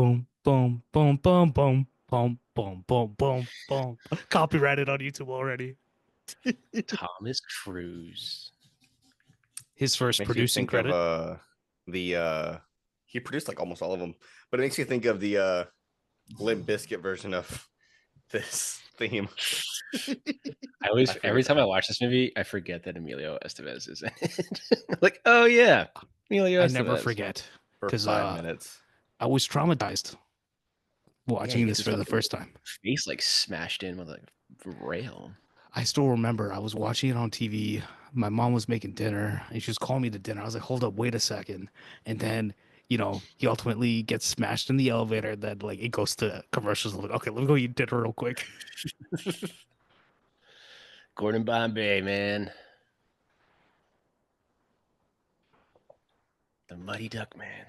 boom, boom, boom, boom, boom, boom, boom, boom, boom, boom. Copyrighted on YouTube already. Thomas Cruise. His first Makes you producing think of credit. the he produced like almost all of them, but it makes you think of the Limp Bizkit version of this theme. I always, I every figured time I watch this movie, I forget that Emilio Estevez is in it. Like, oh yeah, Emilio I Estevez. never forget for because 5 minutes. I was traumatized Yeah, he watching gets this his for the fucking first time. face like smashed in with like rail. I still remember I was watching it on TV. My mom was making dinner and she was calling me to dinner. I was like, hold up, wait a second. And then, he ultimately gets smashed in the elevator. Then, like, it goes to commercials. I'm like, okay, let me go eat dinner real quick. Gordon Bombay, man. The Muddy Duck Man.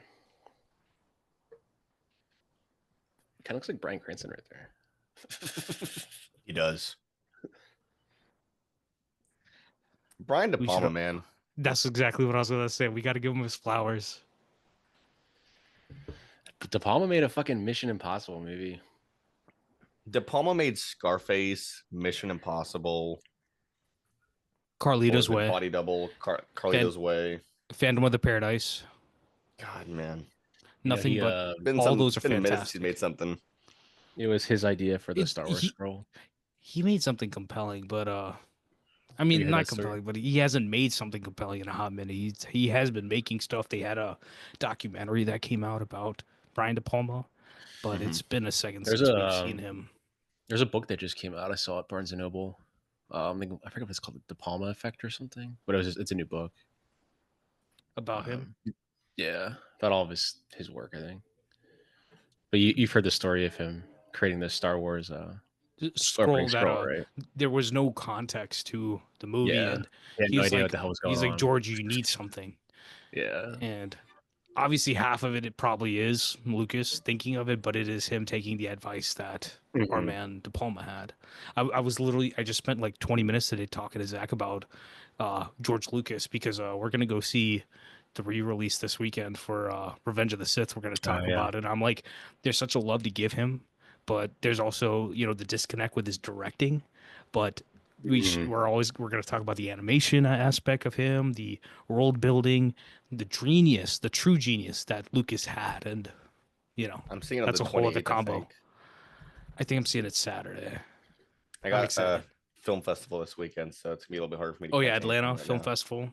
Kind of looks like Bryan Cranston right there. He does. Brian De We Palma, should. man. That's exactly what I was going to say. We got to give him his flowers. De Palma made a fucking Mission Impossible movie. De Palma made Scarface, Mission Impossible, Carlito's Way. Body Double, Carlito's Way. Phantom of the Paradise. God, man. Nothing but Been all some. those It's are been minutes since he's fantastic. made something. It was his idea for the Star Wars He, scroll. he made something compelling, but I Have you mean, heard not that story? compelling, but he hasn't made something compelling in a hot minute. He has been making stuff. They had a documentary that came out about Brian De Palma, but it's been a second There's since we've a seen him. there's a book that just came out. I saw at Barnes and Noble. I forget what it's called, the De Palma Effect or something. But it's a new book About him. Yeah, about all of his work, I think. But you've heard the story of him creating the Star Wars opening Scroll that scroll, right? there was no context to the movie, Yeah, and he had no he's idea like what the hell was going he's like on. George, you need something, Yeah, and obviously half of it probably is Lucas thinking of it, but it is him taking the advice that our man De Palma had. I just spent like 20 minutes today talking to Zach about George Lucas because we're gonna go see the re-release this weekend for Revenge of the Sith. We're gonna talk yeah. about it. I'm like, there's such a love to give him, but there's also the disconnect with his directing. But we're going to talk about the animation aspect of him, the world building, the genius, the true genius that Lucas had, and I'm seeing it on that's the a whole other 28th, I combo. think. I think I'm seeing it Saturday. I I'm got excited. film festival this weekend, so it's gonna be a little bit harder for me to Oh yeah, catch anything Atlanta right Film now. Festival.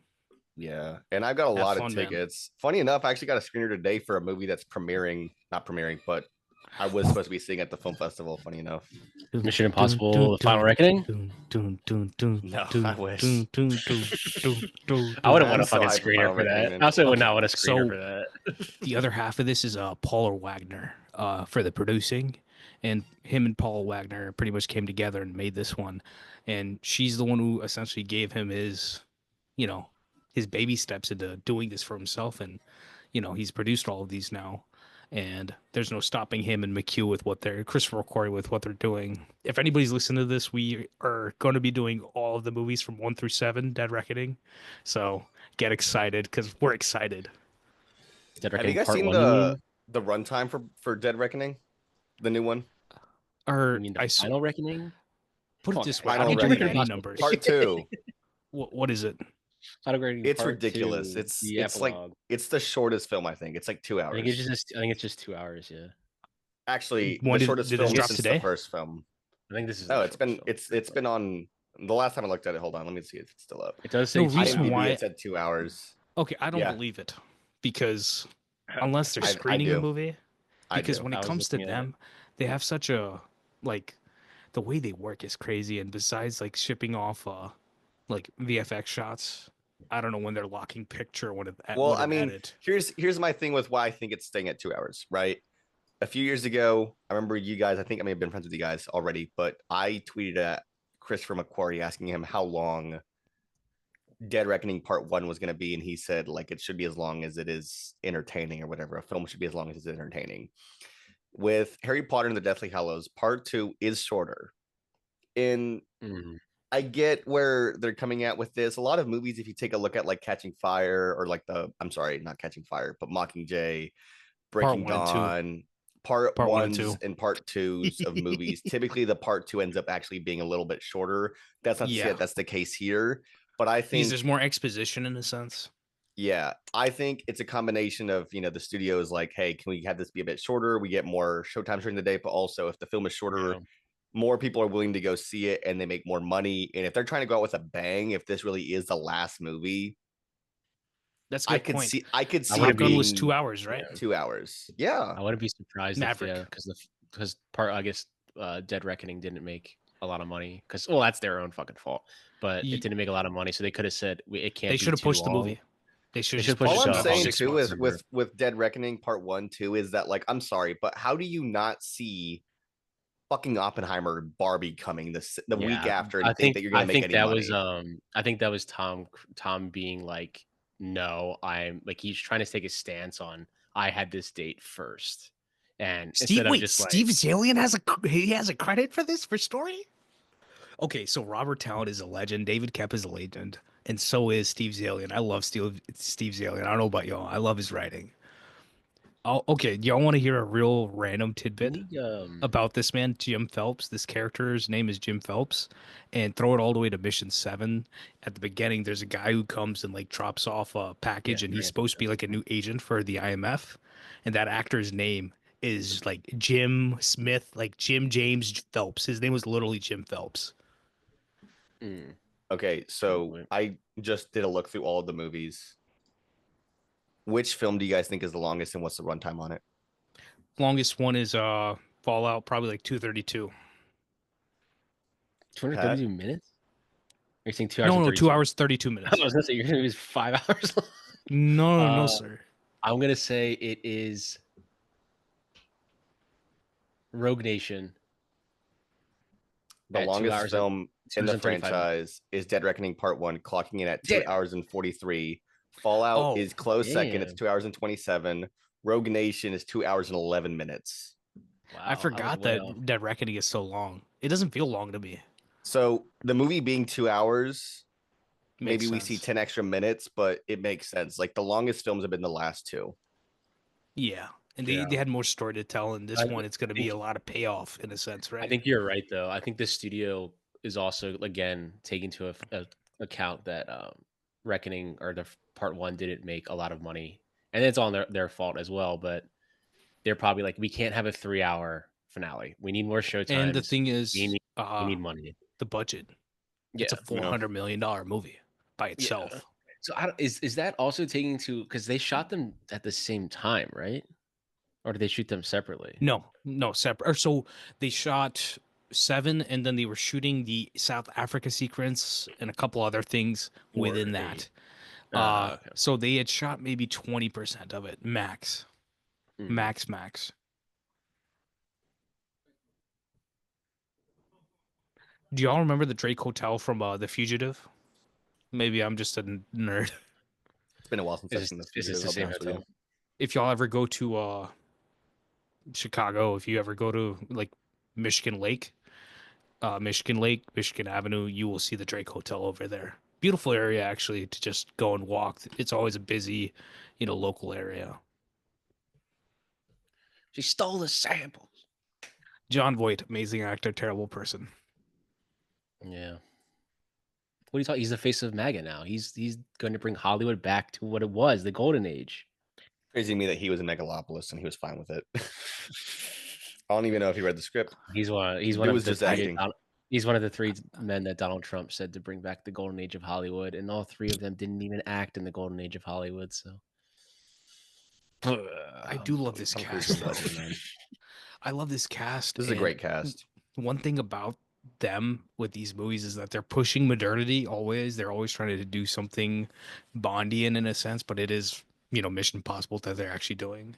Yeah, and I've got a Have lot of fun, man. tickets. Funny enough, I actually got a screener today for a movie that's not premiering, but I was supposed to be seeing at the film festival. Funny enough. Mission Impossible: The Final Reckoning. No, I wish. I wouldn't want I'm a so fucking hyped for screener Final for Reckoning, that. man. I also would Okay, not want a screener so for that. the other half of this is Paula Wagner for the producing, and him and Paula Wagner pretty much came together and made this one, and she's the one who essentially gave him you know, his baby steps into doing this for himself. And, he's produced all of these now. And there's no stopping him and McHugh with Christopher McQuarrie with what they're doing. If anybody's listening to this, we are going to be doing all of the movies from 1 through 7, Dead Reckoning. So get excited because we're excited. Dead Have you Reckoning guys Part seen One. You mean? the runtime for Dead Reckoning, the new one? You mean the Final Reckoning? Put Come it on, this guys. way. I Final don't Get do your Mission Reckoning any Impossible. numbers. Part Two. What is it? Final Reckoning It's Part ridiculous. 2, It's the it's like epilogue. it's the shortest film, I think. It's like 2 hours. I think it's just 2 hours. Yeah. Actually, When the did shortest this film drop since today? the first film. I think this is. No, the it's shortest been film. it's been on the last time I looked at it. Hold on, let me see if it's still up. It does say No reason IMDb, why. it said 2 hours. Okay, I don't Yeah, believe it because unless they're I screening a do. movie, I because do. when I it was comes to looking at it. them, they have such a like the way they work is crazy. And besides like shipping off like VFX shots, I don't know when they're locking picture Well, when I it mean, edit. here's my thing with why I think it's staying at 2 hours, right? A few years ago, I remember you guys, I think I may have been friends with you guys already, but I tweeted at Christopher McQuarrie asking him how long Dead Reckoning Part One was going to be, and he said like it should be as long as it is entertaining or whatever. A film should be as long as it's entertaining. With Harry Potter and the Deathly Hallows, Part Two is shorter. And I get where they're coming at with this. A lot of movies, if you take a look at like Catching Fire or like I'm sorry, not Catching Fire, but Mockingjay, Part Breaking 1 and 2. Dawn, part Part one and ones two. and part twos of movies, typically the part two ends up actually being a little bit shorter. That's not to say Yeah. that that's the case here, but I Because think, there's more exposition in a sense. yeah, I think it's a combination of, the studio is like, hey, can we have this be a bit shorter? We get more showtime during the day, but also if the film is shorter, Yeah. more people are willing to go see it and they make more money. And if they're trying to go out with a bang, if this really is the last movie, That's a good point. I could see Top it Gun was being 2 hours, right? 2 hours. Yeah. I wouldn't be surprised Maverick. if because part I guess Dead Reckoning didn't make a lot of money because that's their own fucking fault, but Ye- it didn't make a lot of money, so they could have said it can't. They be should have too pushed the long." movie. They should They have should just push pushed All it it I'm to to saying 6 too months. is with Dead Reckoning Part 1 too is that, like, I'm sorry, but how do you not see fucking Oppenheimer Barbie coming the week Yeah, after and think that you're gonna make any that money? was I think that was Tom being like, no, I'm like he's trying to take a stance on I had this date first, and instead of just Steve like Zalian has a credit for this for story. Okay, so Robert Towne is a legend. David Koepp is a legend, and so is Steve Zalian. I love Steve Zalian. I don't know about y'all. I love his writing. Okay, y'all want to hear a real random tidbit about this man, Jim Phelps? This character's name is Jim Phelps, and throw it all the way to Mission 7. At the beginning, there's a guy who comes and like drops off a package, and he's supposed to be like a new agent for the IMF, and that actor's name is like Jim Smith, like Jim James Phelps. His name was literally Jim Phelps. Okay, so I just did a look through all of the movies. Which film do you guys think is the longest and what's the runtime on it? Longest one is Fallout, probably like 232. 232 minutes. You're saying 2 hours? No, and no, 32? 2 hours 32 minutes. I was gonna say you're gonna use 5 hours. No, sir. I'm gonna say it is Rogue Nation. The at 2 longest hours film in the 235 franchise is Dead Reckoning Part 1, clocking in at 2 Damn. hours and 43. Fallout is close second. It's damn. 2 hours and 27. Rogue Nation is 2 hours and 11 minutes. Wow, I forgot that Dead Reckoning is so long. It doesn't feel long to me. So the movie being 2 hours, Makes maybe we sense. see 10 extra minutes, but it makes sense. Like the longest films have been the last two. Yeah. And Yeah. they had more story to tell. And this I one, it's going to be think- a lot of payoff in a sense, right? I think you're right, though. I think the studio is also again taking to account that Reckoning or the Part 1 didn't make a lot of money, and it's on their fault as well. But they're probably like, we can't have a 3-hour finale. We need more showtime. And the thing is, we need money. The budget. Yeah, It's a $400 million movie by itself. Yeah. So is that also taking to because they shot them at the same time, right? Or did they shoot them separately? No, separate. Or so they shot 7, and then they were shooting the South Africa sequence and a couple other things within that. Okay. So they had shot maybe 20% of it, max. Max. Do y'all remember the Drake Hotel from The Fugitive? Maybe I'm just a nerd. It's been a while since I've seen Is this the same hotel? If y'all ever go to Chicago, if you ever go to like Michigan Lake, Michigan Avenue, you will see the Drake Hotel over there. Beautiful area actually to just go and walk. It's always a busy, local area. She stole the samples. John Voight, amazing actor, terrible person. Yeah. What are you talking? He's the face of MAGA now. He's going to bring Hollywood back to what it was, the golden age. Crazy to me that he was in Megalopolis and he was fine with it. I don't even know if he read the script. He's one of the 3 men that Donald Trump said to bring back the golden age of Hollywood, and all 3 of them didn't even act in the golden age of Hollywood. So I do love this cast. I love this cast. This is a great cast. One thing about them with these movies is that they're pushing modernity always. They're always trying to do something Bondian in a sense, but it is, Mission Impossible that they're actually doing.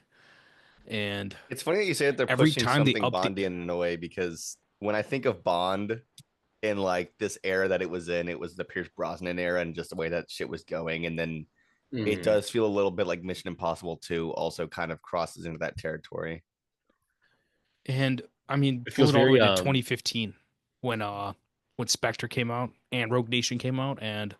And it's funny that you say that they're every pushing time something Bondian in a way, because when I think of Bond in like this era that it was the Pierce Brosnan era and just the way that shit was going. And then it does feel a little bit like Mission Impossible 2 also kind of crosses into that territory. And I mean, it feels all the way very to 2015 when Spectre came out and Rogue Nation came out, and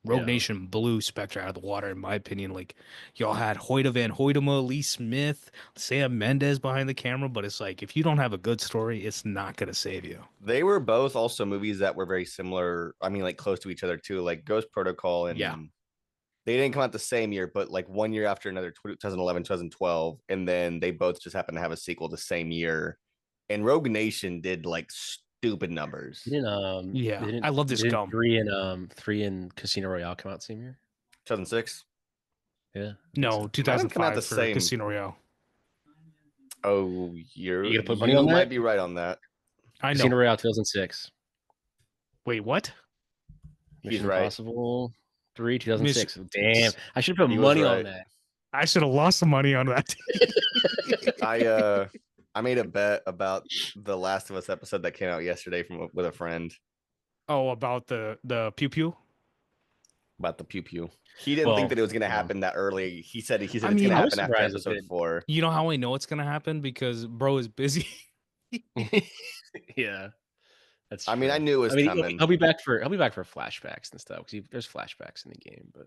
Rogue Yeah. Nation blew Spectre out of the water, in my opinion. Like, y'all had Hoyta Van Hoytema, Lee Smith, Sam Mendes behind the camera, but it's like, if you don't have a good story, it's not going to save you. They were both also movies that were very similar. I mean, like close to each other too, like Ghost Protocol and Yeah. they didn't come out the same year, but like 1 year after another, 2011, 2012, and then they both just happened to have a sequel the same year. And Rogue Nation did like stupid numbers. Yeah, I love this didn't gum. 3 in Casino Royale come out same year? 2006. Yeah. No, Might have come out 2005 the for same. Casino Royale. Oh, You gonna put money on might that? be right on that. I know. Casino Royale 2006. Wait, what? He's Mission right. Impossible 3 2006. Damn, I should put He was money right. on that. I should have lost some money on that. I made a bet about the Last of Us episode that came out yesterday with a friend Oh, about the pew pew. about the pew pew. He didn't think Well, that it was going to yeah. happen that early. He said I it's mean, going to I was happen after surprised episode with it. 4. You know how I know it's gonna happen? Because bro is busy. Yeah, that's. I mean, I true. knew it was I mean, coming. I'll be back for flashbacks and stuff because there's flashbacks in the game. But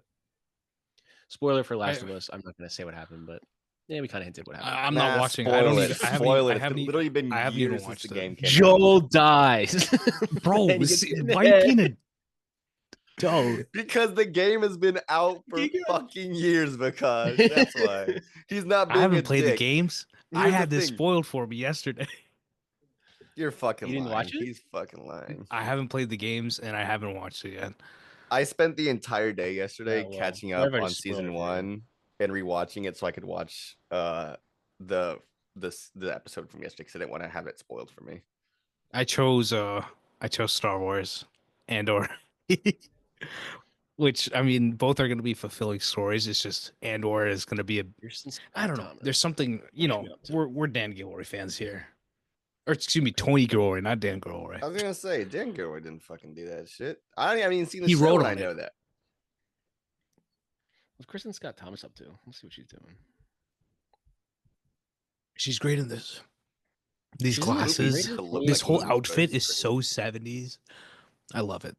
spoiler for Last of Us, I'm not gonna say what happened, but yeah, we kind of hinted what happened. I'm not watching. I Spoil don't it. even. I haven't. Spoil I it. haven't. It's literally been I haven't even years since watched the it. game came out. Joel dies, Bro, And he gets in the why you head. being a Joe? Because the game has been out for fucking years. Because that's why he's not. Being I haven't a played the dick. games. I Here's the had this thing. spoiled for me yesterday. You're fucking You didn't lying. watch it? He's fucking lying. I haven't played the games and I haven't watched it yet. I spent the entire day yesterday Yeah, well, catching well, up everybody on just spoiled season it for you. 1 and rewatching it so I could watch the episode from yesterday because I didn't want to have it spoiled for me. I chose Star Wars Andor. Which, I mean, both are going to be fulfilling stories. It's just Andor is going to be I don't know. There's something, you know, we're Dan Gilroy fans here. Or excuse me, Tony Gilroy, not Dan Gilroy. I was gonna say Dan Gilroy didn't fucking do that shit. I haven't even seen the He show. wrote And on I it. know that. What's Kristen Scott Thomas up to? Let's see what she's doing. She's great in this. These She's in the movie, glasses, right? To look this like whole movie outfit stars is is so 70s. I love it.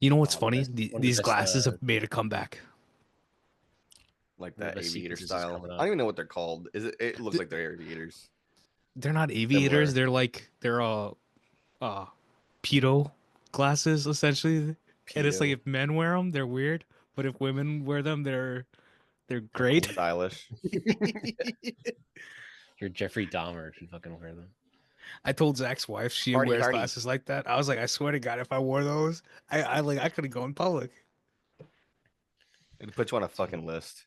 You know what's Oh, funny? one of the These best, glasses have made a comeback. like One of that the aviator sequences is style. coming I up. don't even know what they're called. Is it? It looks like they're aviators. They're not aviators. Similar. They're pedo glasses essentially. And it's like Pedo. if men wear them, they're weird, but if women wear them, they're great. Stylish. You're Jeffrey Dahmer if you fucking wear them. I told Zach's wife she Hardy, wears hardy. glasses like that. I was like, I swear to God, if I wore those, I couldn't go in public. It'll put you on a fucking list.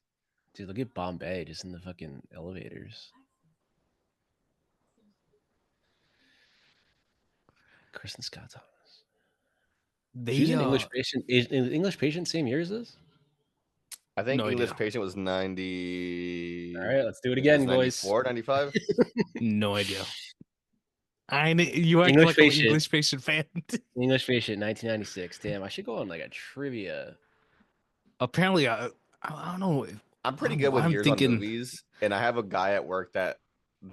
Dude, look at Bombay just in the fucking elevators. Kristen Scott Thomas. They She's an English patient. Is English patient same year as this? I think No English idea. Patient was 90. All right, let's do it It again, was boys. 94, 95. no idea. You act English like an patient. English patient fan. English patient, 1996. Damn, I should go on like a trivia. Apparently, I don't know. I'm pretty good with I'm years thinking- on movies, and I have a guy at work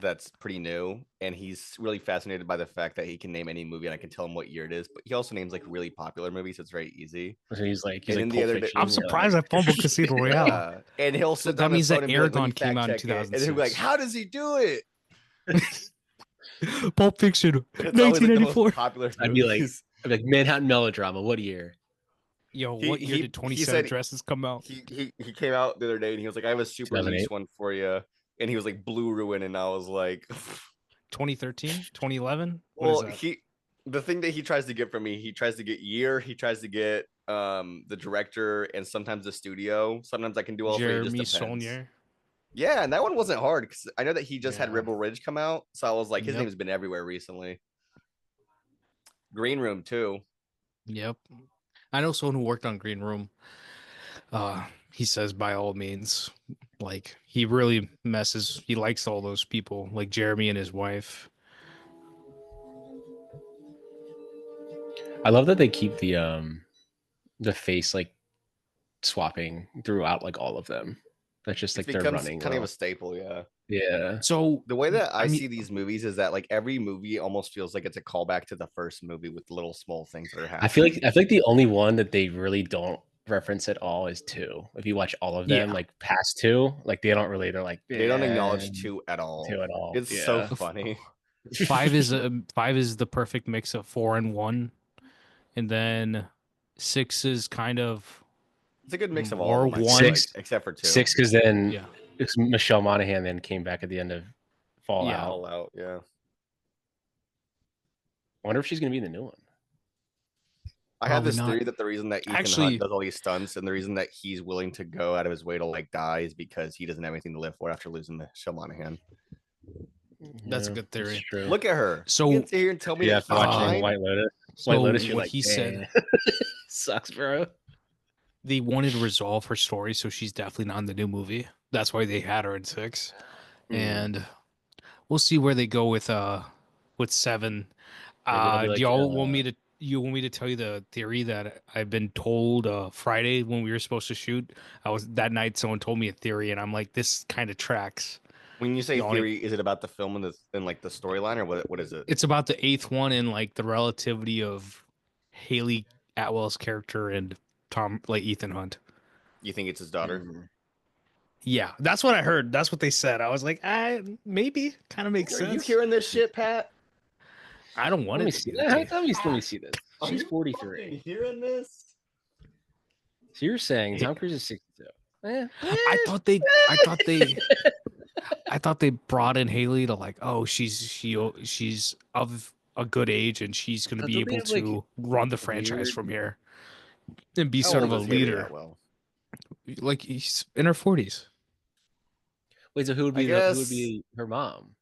that's pretty new, and he's really fascinated by the fact that he can name any movie, and I can tell him what year it is. But he also names like really popular movies, so it's very easy. So he's like And then the Pulp other day- Fiction, I'm you know, surprised I fumbled Casino Royale. And he'll sit that down means on that the phone and be Aragon "Let me came out in fact check it." And he'll be like, 2006. "How does he do it?" Pulp Fiction, It's always, like, the most 1994. popular. I'd be like- movies. I'm like Manhattan Melodrama. What year? Yo, He- what year he- did he 27 said- dresses come out? he came out the other day and he was like, "I have a super 2008? niche one for you," and he was like, "Blue Ruin," and I was like, 2013, 2011. What "Well, is that? the thing that he tries to get from me, he tries to get year, he tries to get the director, and sometimes the studio. Sometimes I can do all three. It Jeremy just depends. Saulnier. Yeah, and that one wasn't hard because I know that he just had Yeah. Rebel Ridge come out, so I was like, his Yep. name has been everywhere recently. Green Room too. Yep. I know someone who worked on Green Room. He says by all means, like he really messes. He likes all those people, like Jeremy and his wife. I love that they keep the face like swapping throughout like all of them. That's just It like their becomes running. kind of rule. a staple, yeah. Yeah. So The way that I mean, see these movies is that like every movie almost feels like it's a callback to the first movie with little small things that are happening. I feel like the only one that they really don't reference at all is 2. If you watch all of them, Yeah. like past 2, like they don't really. They're like They don't acknowledge "Eh, 2 at all. 2 at all. It's so funny. 5 is the perfect mix of 4 and 1, and then 6 is kind of It's a good mix of all More of them, I feel one- like, 6 except for 2. 6 because then yeah. it's Michelle Monaghan then came back at the end of Fallout. Yeah. All out, yeah. I wonder if she's gonna be in the new one. I have Probably this not. theory that the reason that Ethan Actually- Hunt does all these stunts and the reason that he's willing to go out of his way to like die is because he doesn't have anything to live for after losing Michelle Monaghan. That's a Yeah, good theory. that's true. Look at her. So- you can sit here and tell me yeah, that after he's watching fine. White Lotus. So White Lotus, you're what like, he said, "Damn, sucks, bro." they wanted to resolve her story, so she's definitely not in the new movie. That's why they had her in 6, and we'll see where they go with 7. Maybe they'll be Do like, y'all want me to? You want me to tell you the theory that I've been told Friday when we were supposed to shoot? I was that night. Someone told me a theory, and I'm like, this kind of tracks. When you say You wanna- theory, is it about the film and like the storyline, or what is it? It's about the 8th one and like the relativity of Haley Atwell's character and Ethan Hunt. You think it's his daughter? Mhm. Yeah, that's what I heard. That's what they said. I was like, maybe kind of makes Are sense. you hearing this shit, Pat? I don't want Let me it to see be that. the Let case. me see this. Are She's you 43. fucking hearing this? So you're saying Yeah. Tom Cruise is 62? I thought they brought in Haley to like, oh, she's of a good age and she's going to But be don't they able have, like, to run the franchise weird- from here and be How sort of old a is Haley leader. Atwell? Like he's in her 40s. Wait, so who would I be her mom?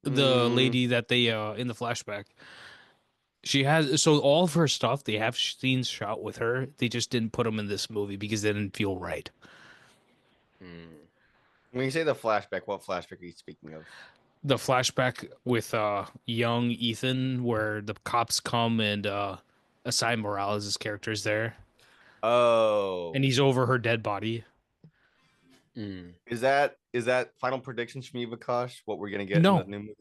The lady that they in the flashback. She has so all of her stuff they have scenes shot with her. They just didn't put them in this movie because they didn't feel right. When you say the flashback, what flashback are you speaking of? The flashback with young Ethan where the cops come and Asai Morales' character is there Oh, and he's over her dead body. Mm. is that final predictions from you, Vikash? What we're gonna get No. in the new movie?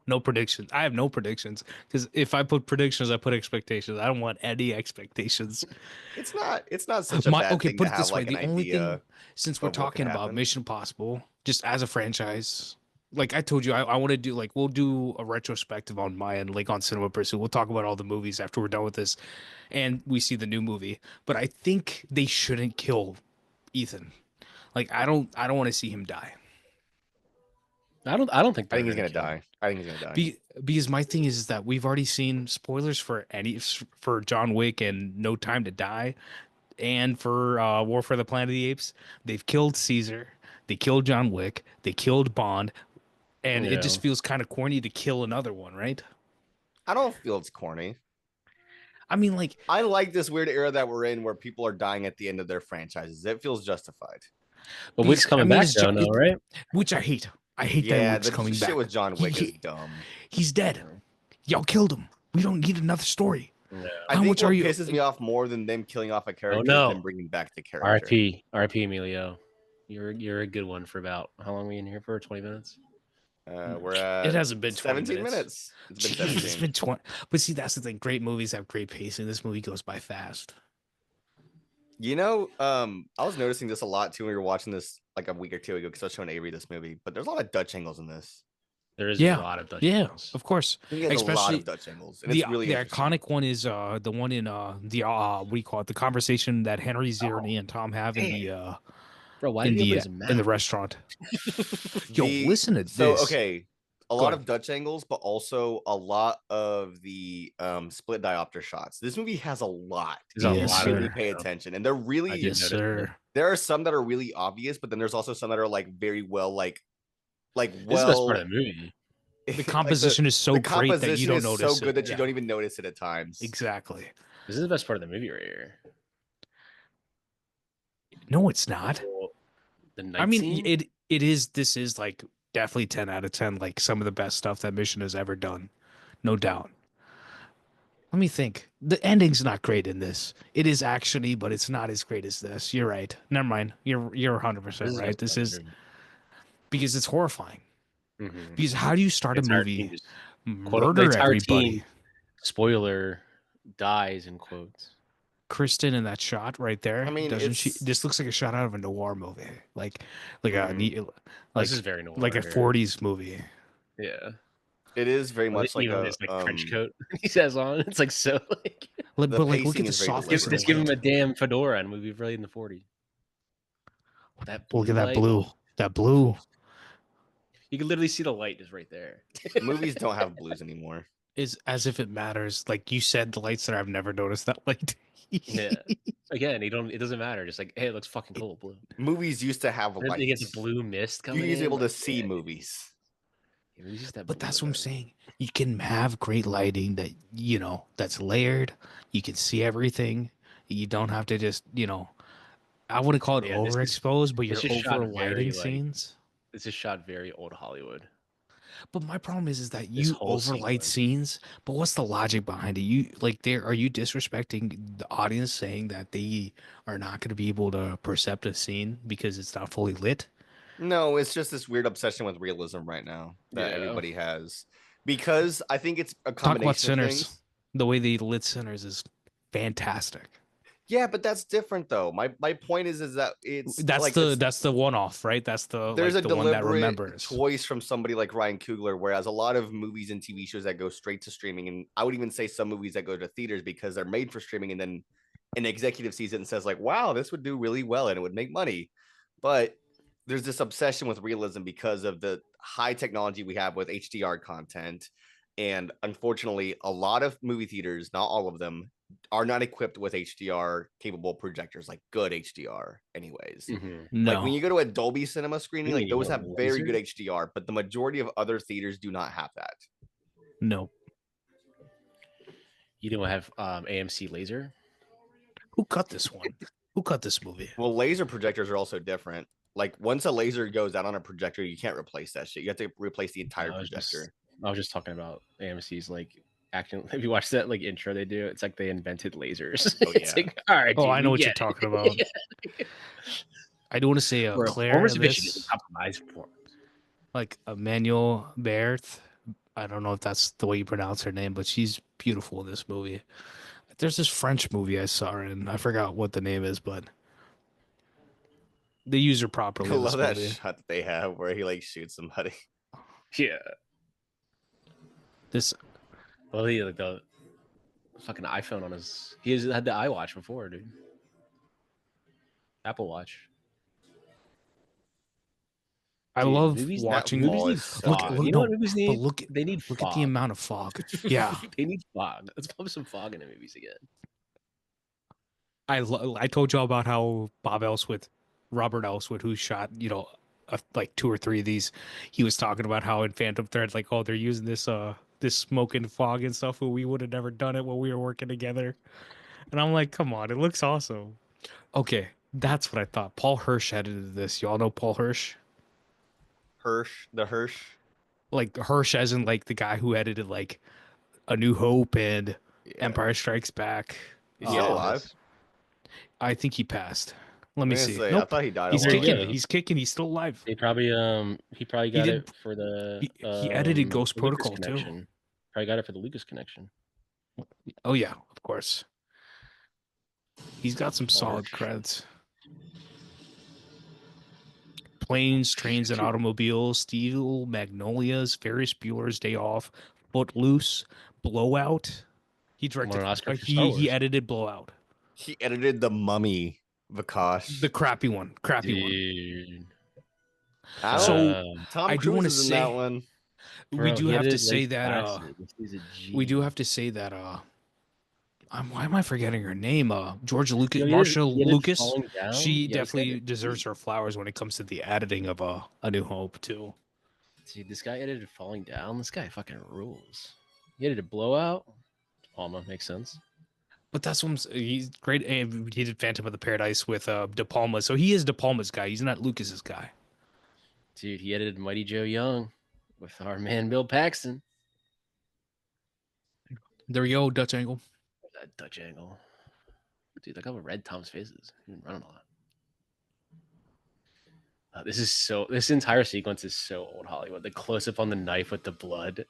No predictions. I have no predictions because if I put predictions, I put expectations. I don't want any expectations. It's not such a bad thing put to it have this way: like the an only idea. thing, since we're of what could talking about happen. Mission Impossible, just as a franchise, like I told you, I want to do like we'll do a retrospective on my end, like on Cinema Pursuit. We'll talk about all the movies after we're done with this, and we see the new movie. But I think they shouldn't kill Ethan. Like I don't want to see him die. I don't think. I think he's they're gonna kill him. die. I think he's gonna die. Because my thing is that we've already seen spoilers for John Wick and No Time to Die, and for War for the Planet of the Apes. They've killed Caesar, they killed John Wick, they killed Bond, and it just Yeah. feels kind of corny to kill another one, right? I don't feel it's corny. I mean, like, I like this weird era that we're in where people are dying at the end of their franchises. It feels justified. But Wick's coming back though, no, right? which I hate. I hate that Yeah, Luke's the coming shit back. with John Wick is dumb. He's dead. Y'all killed him. We don't need another story. No. I How think much what are you- pisses me off more than them killing off a character no. is them bringing back the character. RP Emilio. You're a good one for about how long are we in here for? 20 minutes. We're at It hasn't been 20 17 minutes. minutes. It's been Jeez, 17. it's been 20. But see, that's the thing. Great movies have great pacing. This movie goes by fast. You know, I was noticing this a lot too when we were watching this like a week or two ago because I was showing Avery this movie. But there's a lot of Dutch angles in this. There is Yeah, a lot of Dutch Yeah, angles. of course. I think there's a lot Especially of Dutch angles, and The it's really the interesting. iconic one is the one in the what do you call it? The conversation that Henry Zerny and Tom have in the Bro, why in did he the put his in the mouth? restaurant. Yo, The- listen to So this. okay, a Go lot ahead. of Dutch angles, but also a lot of the split diopter shots. This movie has a lot. There's a Yes, lot sir. of Really it, pay yeah. attention, and they're really I did Yes, notice sir. there are some that are really obvious, but then there's also some that are like very well This is the best well part of the movie. The composition is so the great that you composition don't is notice so good it. that you Yeah. don't even notice it at times. Exactly. This is the best part of the movie right here. No, it's not. The night I mean, scene? it is. This is like definitely 10 out of 10. Like some of the best stuff that Mission has ever done, no doubt. Let me think. The ending's not great in this. It is actually, but it's not as great as this. You're right. Never mind. You're 100% This is right. This is uncensored. because it's horrifying. Mhm. Because how do you start The a entire team movie, just the murder entire everybody? team, spoiler, dies in quotes. Kristen in that shot right there, I mean, doesn't she? it's This looks like a shot out of a noir movie, like a Mhm. like This is very noir like a here. 40s movie. Yeah. it is very Well, much like even a his like trench coat he has on, it's like so like Like, the but like, look pacing at the is very softness of the deliberate. just give him a light. damn fedora and we'll be really in the 40s. That Look at blue that light, blue. oh, That blue you can literally see the light just right there. Movies don't have blues anymore. is as if it matters. Like you said, the lights there. I've never noticed that light. Yeah. Again, it doesn't matter. Just like, hey, it looks fucking cool, blue. Movies used to have And then you get the lights. blue mist You coming used to be in. able to Like, see yeah, movies. it was just that But blue that's in what I'm there. saying. You can have great lighting that that's layered. You can see everything. You don't have to just I wouldn't call it Yeah, overexposed, but this you're is shot over very lighting like scenes. this is shot very old Hollywood. But my problem is that This you whole overlight sequence. scenes. But what's the logic behind it? You like there are you disrespecting the audience saying that they are not going to be able to percept a scene because it's not fully lit? No, it's just this weird obsession with realism right now that Yeah. everybody has. Because I think it's a Talk about combination of Sinners. things. The way they lit Sinners is fantastic. Yeah, but that's different though. My point is that it's That's like the that's the one off, right? That's the there's a the one that deliberate remembers. choice from somebody like Ryan Coogler, whereas a lot of movies and TV shows that go straight to streaming, and I would even say some movies that go to theaters because they're made for streaming, and then an executive sees it and says like, "Wow, this would do really well and it would make money," but there's this obsession with realism because of the high technology we have with HDR content, and unfortunately, a lot of movie theaters, not all of them, are not equipped with HDR capable projectors, like good HDR, anyways. Mhm. Like when No, you go to a Dolby Cinema screening, You mean like you those want have a very good laser? HDR, but the majority of other theaters do not have that. no. You don't have AMC laser? Who cut this one? Who cut this movie? Well, laser projectors are also different. Like once a laser goes out on a projector, you can't replace that shit. You have to replace the entire projector. I was just talking about AMC's like acting. Have you watched that like intro they do? It's like they invented lasers. Oh, It's yeah. like, all right, Oh, dude, I know we what you're get talking about. it. I do want to say Where Claire performance in efficiency is this, compromised for. like Emmanuel Berth. I don't know if that's the way you pronounce her name, but she's beautiful in this movie. There's this French movie I saw her in. I forgot what the name is, but they use her I properly in love this that movie. shot that they have where he like shoots somebody. Yeah. This Well, he like the fucking iPhone on his. Had the iWatch before, dude. Apple Watch. I Dude, love movies. That watching. Movies fall need is so Look, fog. good. look, You know no, what movies but need? look, They need look fog. at the amount of fog. Yeah, They need fog. Let's pump some fog in the movies again. I told y'all about how Robert Elswit, who shot like two or three of these, he was talking about how in Phantom Thread, like, oh, they're using this smoke and fog and stuff, but we would have never done it when we were working together. And I'm like, come on, it looks awesome. Okay, that's what I thought. Paul Hirsch edited this. Y'all know Paul Hirsch? Hirsch. Like Hirsch as in like the guy who edited like A New Hope and Yeah. Empire Strikes Back. He's still Uh, alive. I think he passed. Let I me was see. gonna say, I Nope. thought he died a He's while kicking. go. ago. He's kicking. He's still alive. He probably got did- it for the he edited Ghost the Lucas Protocol, too. connection. Probably got it for the Lucas connection. Oh yeah, of course. He's got some solid Hirsch. creds. Planes, Trains, and Automobiles, Steel Magnolias, Ferris Bueller's Day Off, Footloose, Blowout. He directed. Won an Oscar for Star he Wars. edited Blowout, He edited The Mummy, Vikash. the crappy one. Dude. I So, don't- Tom I do Cruise wanna is in say- that one. We Bro, do he have to edited say Lake that. Placid. He's a G. We do have to say that. Why am I forgetting her name? George Lucas, Yo, Marsha he edited Lucas. Falling Down. She You guys definitely get it? deserves her flowers when it comes to the editing of A New Hope too. Dude, this guy edited Falling Down. This guy fucking rules. He edited Blowout. Palma makes sense. But that's what he's great. And he did Phantom of the Paradise with De Palma, so he is De Palma's guy. He's not Lucas's guy. Dude, he edited Mighty Joe Young with our man Bill Paxton. There we go, Dutch angle. That Dutch angle. Dude, look how red Tom's face is. He's been running a lot. This entire sequence is so old Hollywood. The close up on the knife with the blood,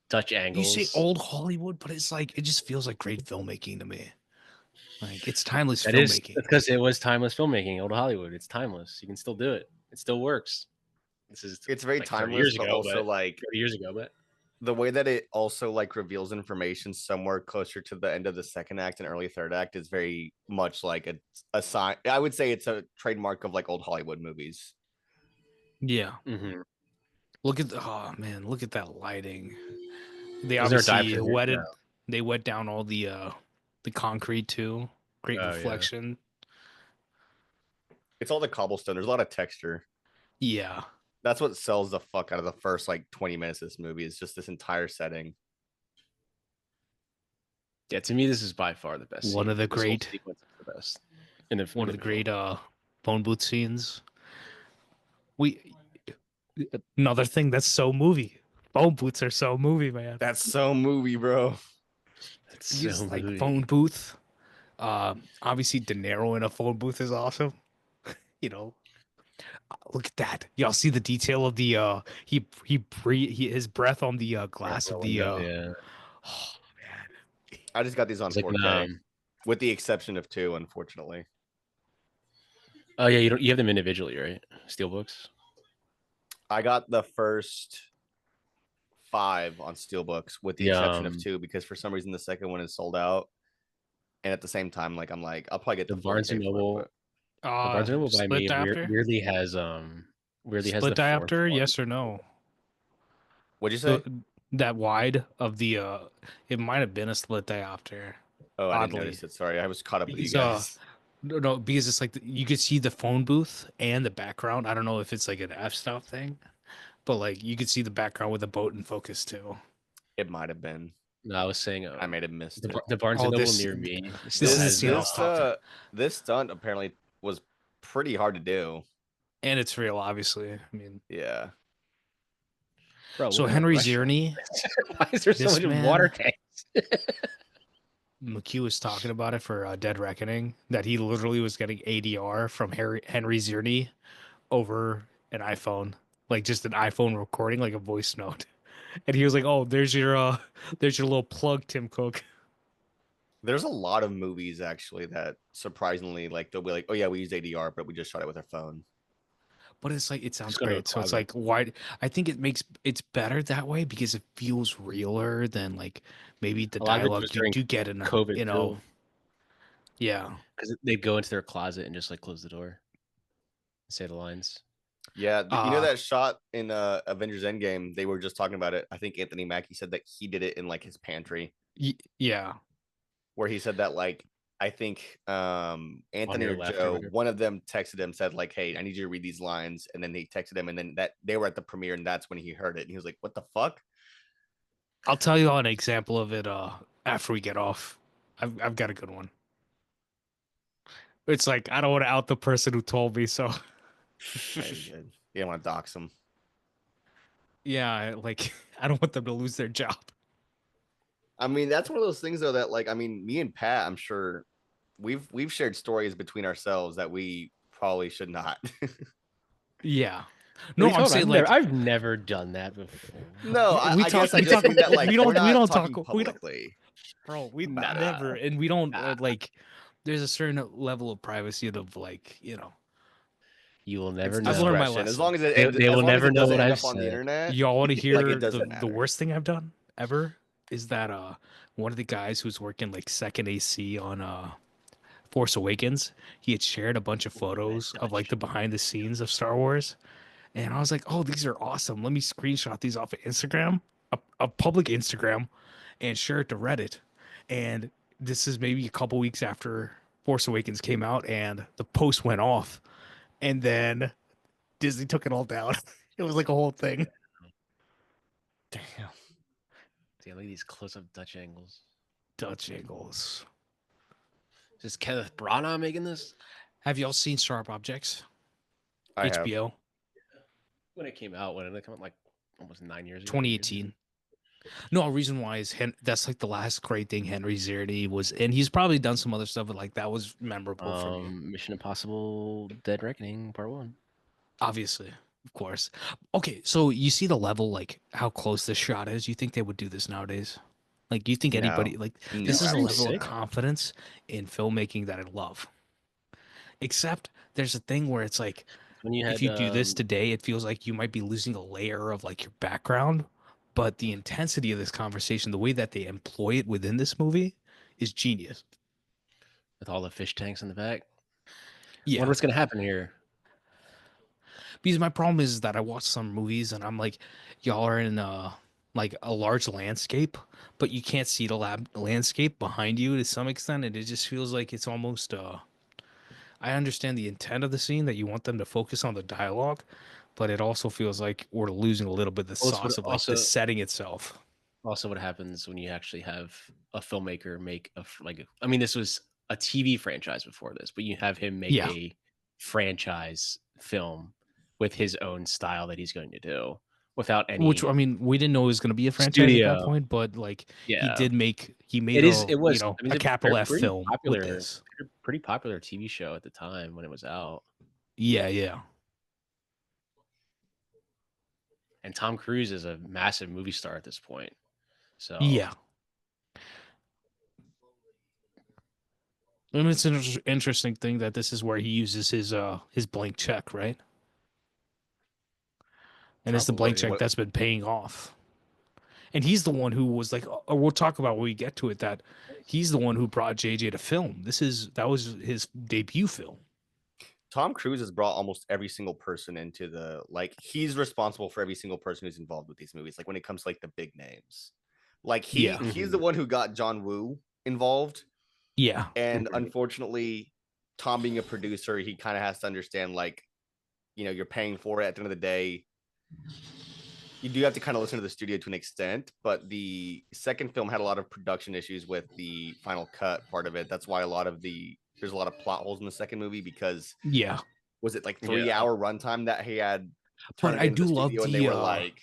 Dutch You angles. say old Hollywood, but it's like it just feels like great filmmaking to me. Like it's timeless That is filmmaking. because it was timeless filmmaking. Old Hollywood, it's timeless. You can still do it. It still works. This is It's very like 30 timeless, years but ago, also like 30 years ago, but the way that it also like reveals information somewhere closer to the end of the second act and early third act is very much like a sign. I would say it's a trademark of like old Hollywood movies. Yeah. mhm. Look at oh man, look at that lighting. They Those are obviously dives in here? wetted. No. They wet down all the concrete too. Great Oh, yeah. reflection. It's all the cobblestone. There's a lot of texture. Yeah. That's what sells the fuck out of the first like 20 minutes of this movie. Is just this entire setting. Yeah, to me, this is by far the best. One of the This whole great- sequence is the best. One of the great phone booth scenes. Another thing that's so movie. Phone booths are so movie, man. That's so movie, bro. It's He's so like movie. phone booth. Obviously De Niro in a phone booth is awesome. You know, look at that. Y'all see the detail of the his breath on the glass of the window, yeah. Oh man. I just got these on It's like 4K, with the exception of 2, unfortunately. Oh yeah, you have them individually, right? Steelbooks. I got the first 5 on Steelbooks, with the exception of 2, because for some reason the second one is sold out. And at the same time, like I'm like, I'll probably get The 4K Barnes and for it, Noble. but- The Barnes and Noble by split me diopter? weirdly has weirdly has Split the fourth diopter, one. yes or no? What'd you say? That wide of the it might have been a split diopter. Oh, I didn't oddly. notice it. Sorry, I was caught up with you Because, guys. No, because it's like you could see the phone booth and the background. I don't know if it's like an f-stop thing, but like you could see the background with the boat in focus too. It might have been. No, I was saying I may have missed it. the Barnes Oh, and Noble this- near me. this is the has scene I the- was talking. This stunt apparently was pretty hard to do. And it's real, obviously. I mean, Yeah. Bro, so we're in a Henry restaurant. Zierny, Why is there so this much man- water tanks? McHugh was talking about it for Dead Reckoning, that he literally was getting ADR from Henry Zierny over an iPhone, like just an iPhone recording, like a voice note. And he was like, "Oh, there's your little plug, Tim Cook." There's a lot of movies actually that surprisingly, like they'll be like, "Oh yeah, we used ADR, but we just shot it with our phone." But it's like it sounds go to a great. So it's closet. like why I think it's better that way because it feels realer than like maybe the A lot of it dialogue was you during do get in COVID, you know. too. Yeah. Because they'd go into their closet and just like close the door, say the lines. Yeah, you know Uh, that shot in Avengers Endgame? They were just talking about it. I think Anthony Mackie said that he did it in like his pantry, Yeah. where he said that like I think Anthony your or left or Joe, whatever. one of them texted him, said like, "Hey, I need you to read these lines," and then they texted him, and then that they were at the premiere, and that's when he heard it, and he was like, "What the fuck?" I'll tell you an example of it after we get off. I've got a good one. It's like I don't want to out the person who told me, so Very good. You don't want to dox him. yeah, like I don't want them to lose their job. I mean, that's one of those things though that like I mean, me and Pat, I'm sure we've shared stories between ourselves that we probably should not. Yeah. What No, are you I'm talking saying about? like I've never done that before. No, We I talk- guess I we just talk- mean that like we don't- we're we not don't talking talk- we don't- publicly. bro, we Nah. never and we don't like there's a certain level of privacy of like, you know. You will never It's know. I've learned my discretion. As lesson. long as it, They- as they will long as never it know doesn't what end I've up on the said. internet. Y'all want to hear it doesn't the matter. worst thing I've done ever is that one of the guys who's working like second AC on Force Awakens, he had shared a bunch of photos of like the behind the scenes of Star Wars. And I was like, "Oh, these are awesome. Let me screenshot these off of Instagram, a public Instagram, and share it to Reddit." And this is maybe a couple weeks after Force Awakens came out, and the post went off, and then Disney took it all down. It was like a whole thing. Damn. See, look at these close-up Dutch angles. Dutch angles. Is Kenneth Branagh making this? Have y'all seen Sharp Objects? I have. HBO When it came out, when did it come out? Like almost 9 years ago. 2018. No, reason why is that's like the last great thing Henry Zerdy was, and he's probably done some other stuff, but like that was memorable for me. Mission Impossible: Dead Reckoning Part 1. Obviously, of course. Okay, so you see the level, like how close this shot is. You think they would do this nowadays? Like, do you think No, anybody like no, this is a Pretty level of sick. confidence in filmmaking that I love. Except there's a thing where it's like When you if had you do this today, it feels like you might be losing a layer of like your background. But the intensity of this conversation, the way that they employ it within this movie, is genius. with all the fish tanks in the back. Yeah, Wonder what's gonna happen here. because my problem is that I watch some movies and I'm like, y'all are in like a large landscape, but you can't see the landscape behind you to some extent, and it just feels like it's almost I understand the intent of the scene that you want them to focus on the dialogue, but it also feels like we're losing a little bit of the Well, it's what sauce of like the setting itself. also what happens when you actually have a filmmaker make I mean, this was a TV franchise before this, but you have him make Yeah. a franchise film with his own style that he's going to do without Which any I mean, we didn't know it was going to be a franchise at that studio. point, but like Yeah, he made it is. a It was. I mean, a it's a capital F pretty film with popular, this. pretty popular TV show at the time when it was out. Yeah, yeah, And Tom Cruise is a massive movie star at this point. So yeah. I mean, it's an interesting thing that this is where he uses his blank check, right? And it's the blank probably. check that's been paying off. And he's the one who was like, we'll talk about when we get to it, that he's the one who brought JJ to film. That was his debut film. Tom Cruise has brought almost every single person into the like. He's responsible for every single person who's involved with these movies. Like when it comes to like the big names, like Yeah. he's the one who got John Woo involved. Yeah. And unfortunately, Tom being a producer, he kind of has to understand like, you're paying for it at the end of the day. You do have to kind of listen to the studio to an extent, but the second film had a lot of production issues with the final cut part of it. That's why there's a lot of plot holes in the second movie because Yeah. was it like 3-hour runtime that he had But turned I into do the love studio and they were like,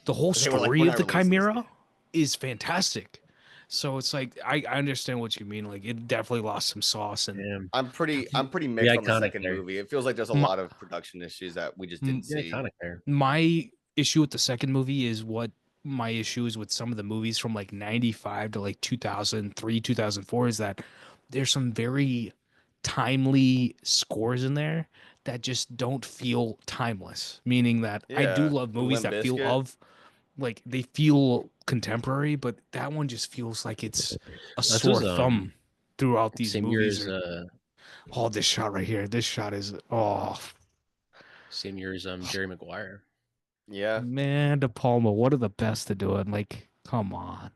the whole they were like, story "We're of not the releasing this." Chimera is fantastic. So it's like I understand what you mean. Like it definitely lost some sauce, and damn, I'm pretty mixed on the iconic second there. movie. It feels like there's a My- lot of production issues that we just didn't Yeah, see. iconic there. my issue with the second movie is what my issue is with some of the movies from like 95 to like 2003 2004 is that there's some very timely scores in there that just don't feel timeless, meaning that I do Yeah, love movies Limp that feel Bizkit. like they feel contemporary, but that one just feels like it's a This sore was, thumb throughout these same year movies. as Oh, this shot right here, this shot is same year as Jerry Maguire. Yeah, man, De Palma, what are the best to do it? Like, come on.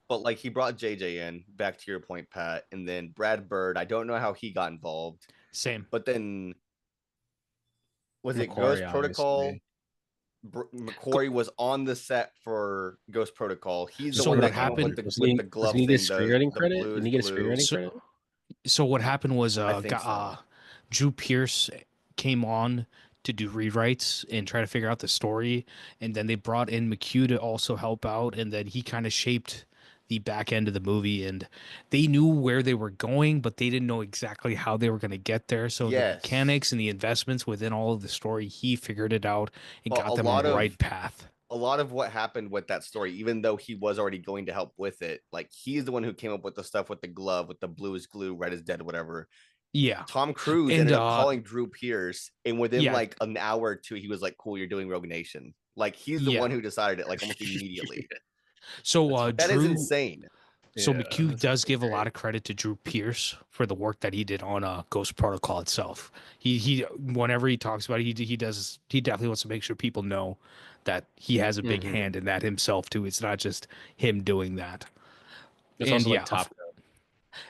but like he brought JJ in. Back to your point, Pat, and then Brad Bird. I don't know how he got involved, Same. but then was it Macquarie, Ghost Protocol? obviously. McQuarrie was on the set for Ghost Protocol. He's the So one what that came up happened- with Was he the glove didn't he thing. get screenwriting The credit? blues Didn't he get a glue. screenwriting So, credit? so what happened was I think so. Drew Pierce came on to do rewrites and try to figure out the story, and then they brought in McHugh to also help out, and then he kind of shaped the back end of the movie, and they knew where they were going, but they didn't know exactly how they were going to get there. So the Yes. mechanics and the investments within all of the story, he figured it out and got them on the right path. A lot of what happened with that story, even though he was already going to help with it, like he's the one who came up with the stuff with the glove, with the blue is glue, red is dead, whatever. Yeah. Tom Cruise And, ended up calling Drew Pierce, and within yeah. like an hour or two, he was like, "Cool, you're doing Rogue Nation." Like he's the Yeah. one who decided it, like almost immediately. So That is insane. So Yeah, McHugh that's does give a great. lot of credit to Drew Pierce for the work that he did on Ghost Protocol itself. He whenever he talks about it, he definitely wants to make sure people know that he has a big hand in that himself too. It's not just him doing that. It's And also yeah, like Top Gun.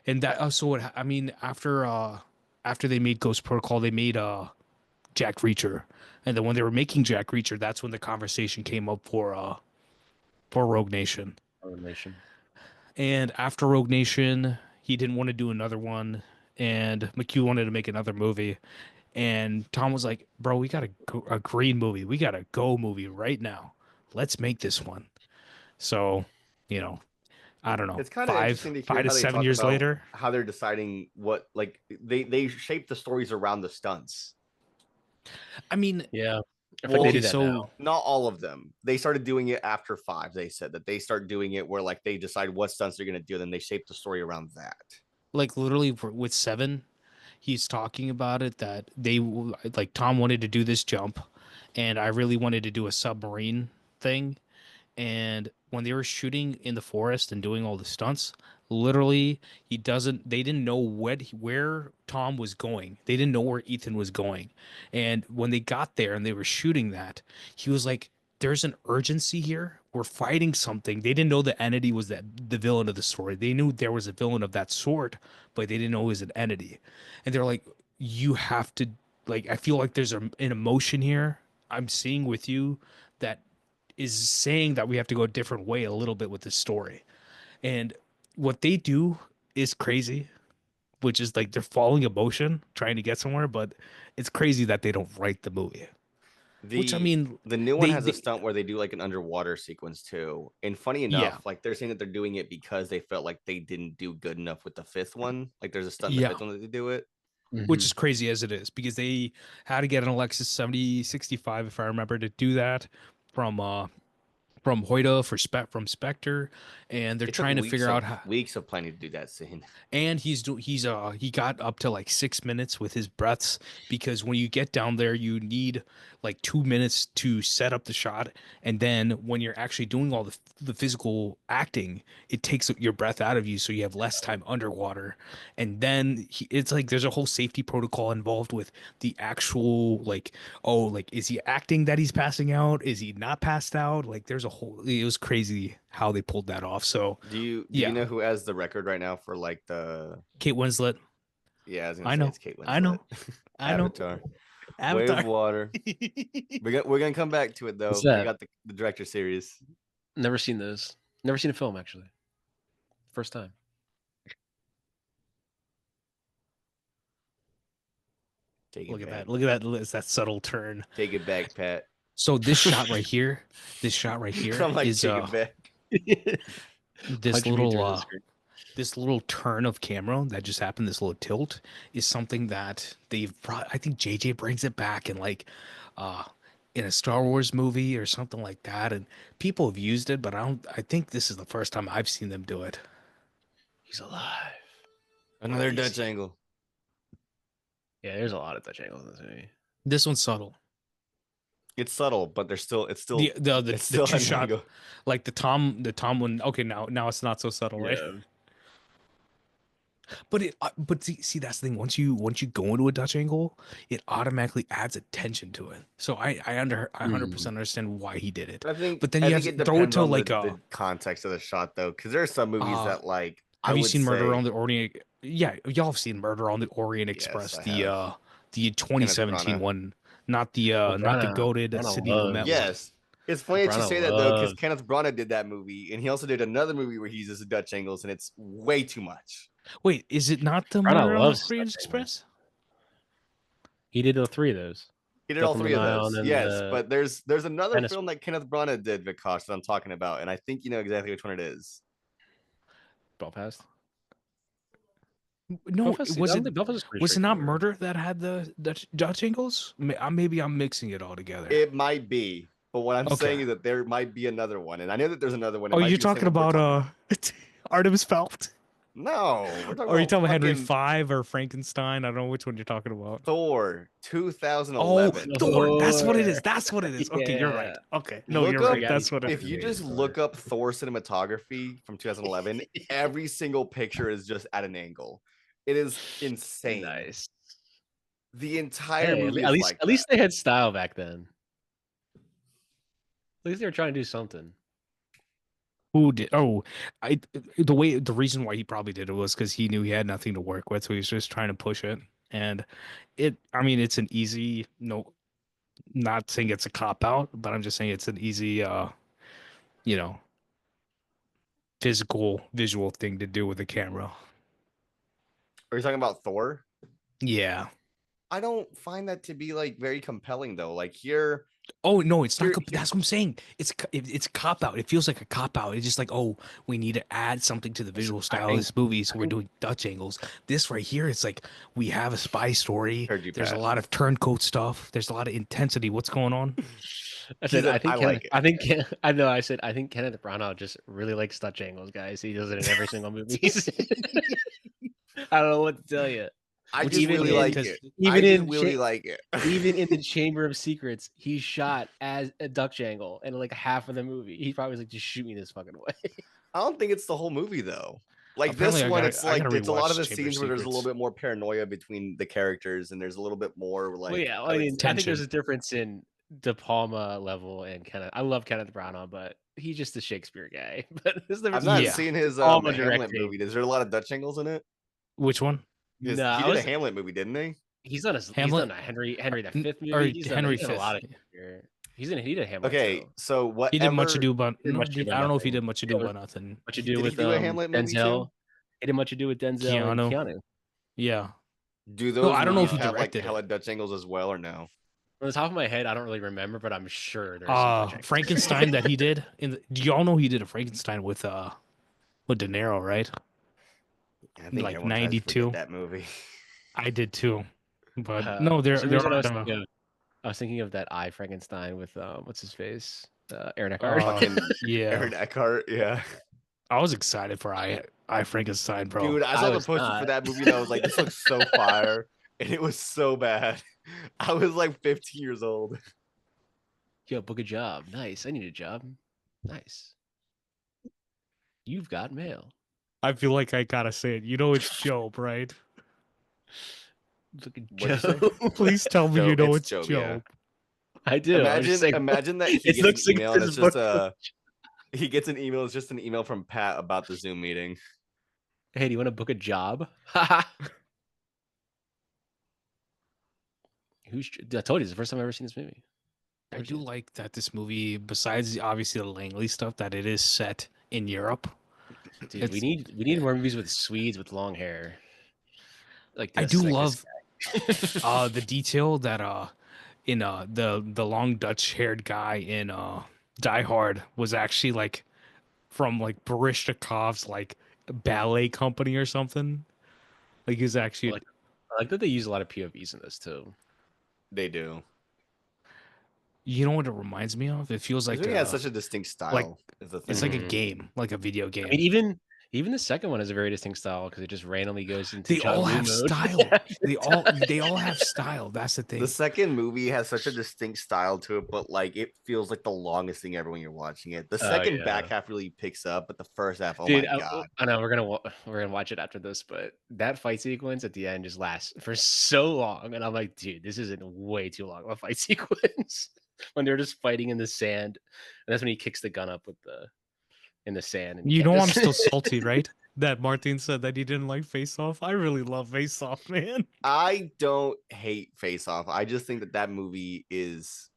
and that so what I mean after they made Ghost Protocol, they made Jack Reacher, and then when they were making Jack Reacher, that's when the conversation came up for Rogue Nation. Animation. And after Rogue Nation, he didn't want to do another one, and McHugh wanted to make another movie. And Tom was like, "Bro, we got a green movie. We got a go movie right now. Let's make this one." So, you know, I don't know, It's kind of interesting to hear five to how they 7 years talk about later. how they're deciding what, like, they shape the stories around the stunts. I mean, Yeah, I think Well, they okay, do that now. so not all of them. They started doing it after 5. They said that they start doing it where like they decide what stunts they're going to do, then they shape the story around that. like literally with 7, he's talking about it that like Tom wanted to do this jump, and I really wanted to do a submarine thing. And when they were shooting in the forest and doing all the stunts, literally they didn't know where Tom was going. They didn't know where Ethan was going. And when they got there and they were shooting that, he was like, there's an urgency here. We're fighting something. They didn't know the entity was the villain of the story. They knew there was a villain of that sort, but they didn't know it was an entity. And they're like, you have to, like, I feel like there's an emotion here I'm seeing with you that is saying that we have to go a different way a little bit with this story. And what they do is crazy, which is like they're following emotion, trying to get somewhere, but it's crazy that they don't write the movie. Which I The mean, the new one they, has a they stunt where they do like an underwater sequence too. And funny yeah, enough, like they're saying that they're doing it because they felt like they didn't do good enough with the 5th one. Like there's a stunt in the yeah, 5th one that they do it. which Mhm. is crazy as it is because they had to get an Lexus 7065 if I remember to do that from Hoyta from Spectre, and they're It took trying to figure out how. weeks of planning to do that scene. And he got up to like 6 minutes with his breaths because when you get down there you need like 2 minutes to set up the shot, and then when you're actually doing all the physical acting it takes your breath out of you so you have less time underwater. And then it's like there's a whole safety protocol involved with the actual like, oh, like is he acting that he's passing out, is he not passed out, like there's a whole, it was crazy how they pulled that off. So Do you yeah, know who has the record right now for like the Kate Winslet. yeah, I was gonna I say know. it's Kate I Winslet. know. I know. Avatar. Way of Avatar. Water. We're gonna come back to it What's though. We that? got the director series. Never seen those. Never seen a film actually. First time. Take Look it at back. that. Look at that. It's that subtle turn. Take it back, Pat. So this shot right here I'm like, is take it back. this Punch me little through the screen. this little turn of camera that just happened, this little tilt, is something that they've brought. I think JJ brings it back in like uh in a Star Wars movie or something like that. And people have used it, but I think this is the first time I've seen them do it. He's alive. Another Easy. Dutch angle. Yeah, there's a lot of Dutch angles in this movie. This one's subtle. It's subtle, but it's still The it's the still two an shot, angle. like the Tom one. Okay, now it's not so subtle, right? Yeah. But see that's the thing. Once you go into a Dutch angle, it automatically adds attention to it. So I 100% understand why he did it. I think But then I you have think to it throw it depends to on like the context of the shot though, because there are some movies uh that like I have you would seen Murder say on the Orient? Yeah, y'all have seen Murder on the Orient yes, Express, I have. the Kenneth 2017 Branagh. one, not the Oh, Brana. goated Brana Sidney Lumet loves. one. Yes. It's funny that you Brana say that though, because loves. Kenneth Branagh did that movie, and he also did another movie where he uses Dutch angles, and it's way too much. Wait, is it not the Brana Murder on the loves Orient Dutch angles. Express? He did all three of those. He did Death all on the 3 of Nile those, and then yes. the But there's another tennis film one. that Kenneth Branagh did, Vikash, that I'm talking about, and I think you know exactly which one it is. Belfast. No, Belfast. I was don't it think Belfast is pretty was it not straightforward. Murder that had the Dutch angles? Maybe I'm mixing it all together. It might be, but what I'm Okay. saying is that there might be another one, and I know that there's another one. It Oh, might you're be the same talking one we're about talking about. Artemis Fowl? No, we're talking Or are you about talking about Henry fucking Five or Frankenstein? I don't know which one you're talking about. Thor Oh, 2011. Thor. That's what it Thor. is. That's what it is. Okay, you're right. Yeah. Okay. No, Look you're I up right. got That's he's what it if is. you fascinated just with look up Thor cinematography from 2011, every single picture is just at an angle. It is insane. Nice. The entire Hey, movie at is least like at that. least they had style back then. At least they were trying to do something. Who did? Oh, the reason why he probably did it was because he knew he had nothing to work with, so he was just trying to push it. And I mean, it's an easy, no, not saying it's a cop out, but I'm just saying it's an easy, you know, physical, visual thing to do with the camera. Are you talking about Thor? Yeah. I don't find that to be like very compelling though. Like here, Oh no, it's not. here, That's what I'm saying. It's cop out. It feels like a cop out. It's just like, oh, we need to add something to the visual I style of think this movie, so I we're think doing Dutch angles. This right here, it's like we have a spy story. heard you, There's a Pat. lot of turncoat stuff. There's a lot of intensity. What's going on? I He said I said, I think like it. I know I said I think Kenneth Branagh just really likes Dutch angles, guys. He does it in every single movie. he's in. I don't know what to tell you. I Which just is Even really funny in like because it. I even just in really Cha- like it. even in the Chamber of Secrets, he's shot as a Dutch angle, and like half of the movie, he probably was like, "Just shoot me this fucking way." I don't think it's the whole movie though. Like apparently this one, it's I like gotta it's a lot of rewatch the Chamber of scenes where there's a little Secrets. bit more paranoia between the characters, and there's a little bit more Well, like yeah, I I would mean, say. I think there's Tension. a difference in De Palma level and Kenneth. I love Kenneth Branagh, but he's just a Shakespeare guy. But there's the I've difference not between Yeah. seen De his Palma Hamlet directing. movie. Is there a lot of Dutch angles in it? Which one? Because No, he I did a was Hamlet movie, didn't he? he's Hamlet done a Henry the N- Fifth or movie. Henry He's done a Fifth? lot of Shakespeare. He did Hamlet Okay, too. so He did Much whatever. Ado About He did no. Much Ado I About don't know if he Nothing. did Much He Ado did About Nothing. Much Ado Did he with do a Hamlet movie Denzel. too? He did Much Ado with Denzel and Keanu. Keanu. Yeah. Do No, those I don't know if movies he Uh, have like directed it. hella Dutch angles as well, or no? On the top of my head, I don't really remember, but I'm sure there's some Dutch angles. Frankenstein that he did. Do y'all know he did a Frankenstein with De Niro, right? I think Like everyone tries to forget 92. that movie. I did too. But no, For there some there reason, aren't I was thinking of that I Frankenstein with what's his face, Aaron Eckhart. uh Fucking yeah. Aaron Eckhart, yeah. I was excited for I Frankenstein, bro. Dude, I I saw the was poster for not. that movie and I was like, this looks so fire. And it was so bad. I was like 15 years old. Yo, book a job. Nice. I need a job. Nice. You've got mail. I feel like I gotta say it. You know it's Job, right? Book a What'd you say? job. Please tell me Job, you know it's it's Job, yeah. Job. I do. I'm just saying, Imagine that he it gets looks an like email and this it's just book. he gets an email, it's just an email from Pat about the Zoom meeting. Hey, do you want to book a job? I told you it's the first time I've ever seen this movie. I Never do seen it. like that this movie, besides obviously the Langley stuff, that it is set in Europe. Dude, we It's need more movies with Swedes with long hair. Like I this. do like love this guy. the detail that in the long Dutch haired guy in Die Hard was actually like from like Barishtakov's like ballet company or something. Like he's actually Like, I like that they use a lot of POVs in this too. They do. you know what it reminds me of? It feels This like movie has such a distinct style. Is the thing. it's like a Mhm. game, like a video game. I mean, even the second one has a very distinct style because it just randomly goes into They John all Woo have mode. style. They all have style. That's the thing. The second movie has such a distinct style to it, but like it feels like the longest thing ever when you're watching it. The Oh, second yeah. back half really picks up, but the first half, oh Dude, my god. I know we're gonna watch it after this, but that fight sequence at the end just lasts for so long, and I'm like, dude, this isn't way too long of a fight sequence when they're just fighting in the sand, and that's when he kicks the gun up with in the sand. And You can't know I'm just- still salty, right? That Martin said that he didn't like Face Off. I really love Face Off, man. I don't hate Face Off. I just think that movie is.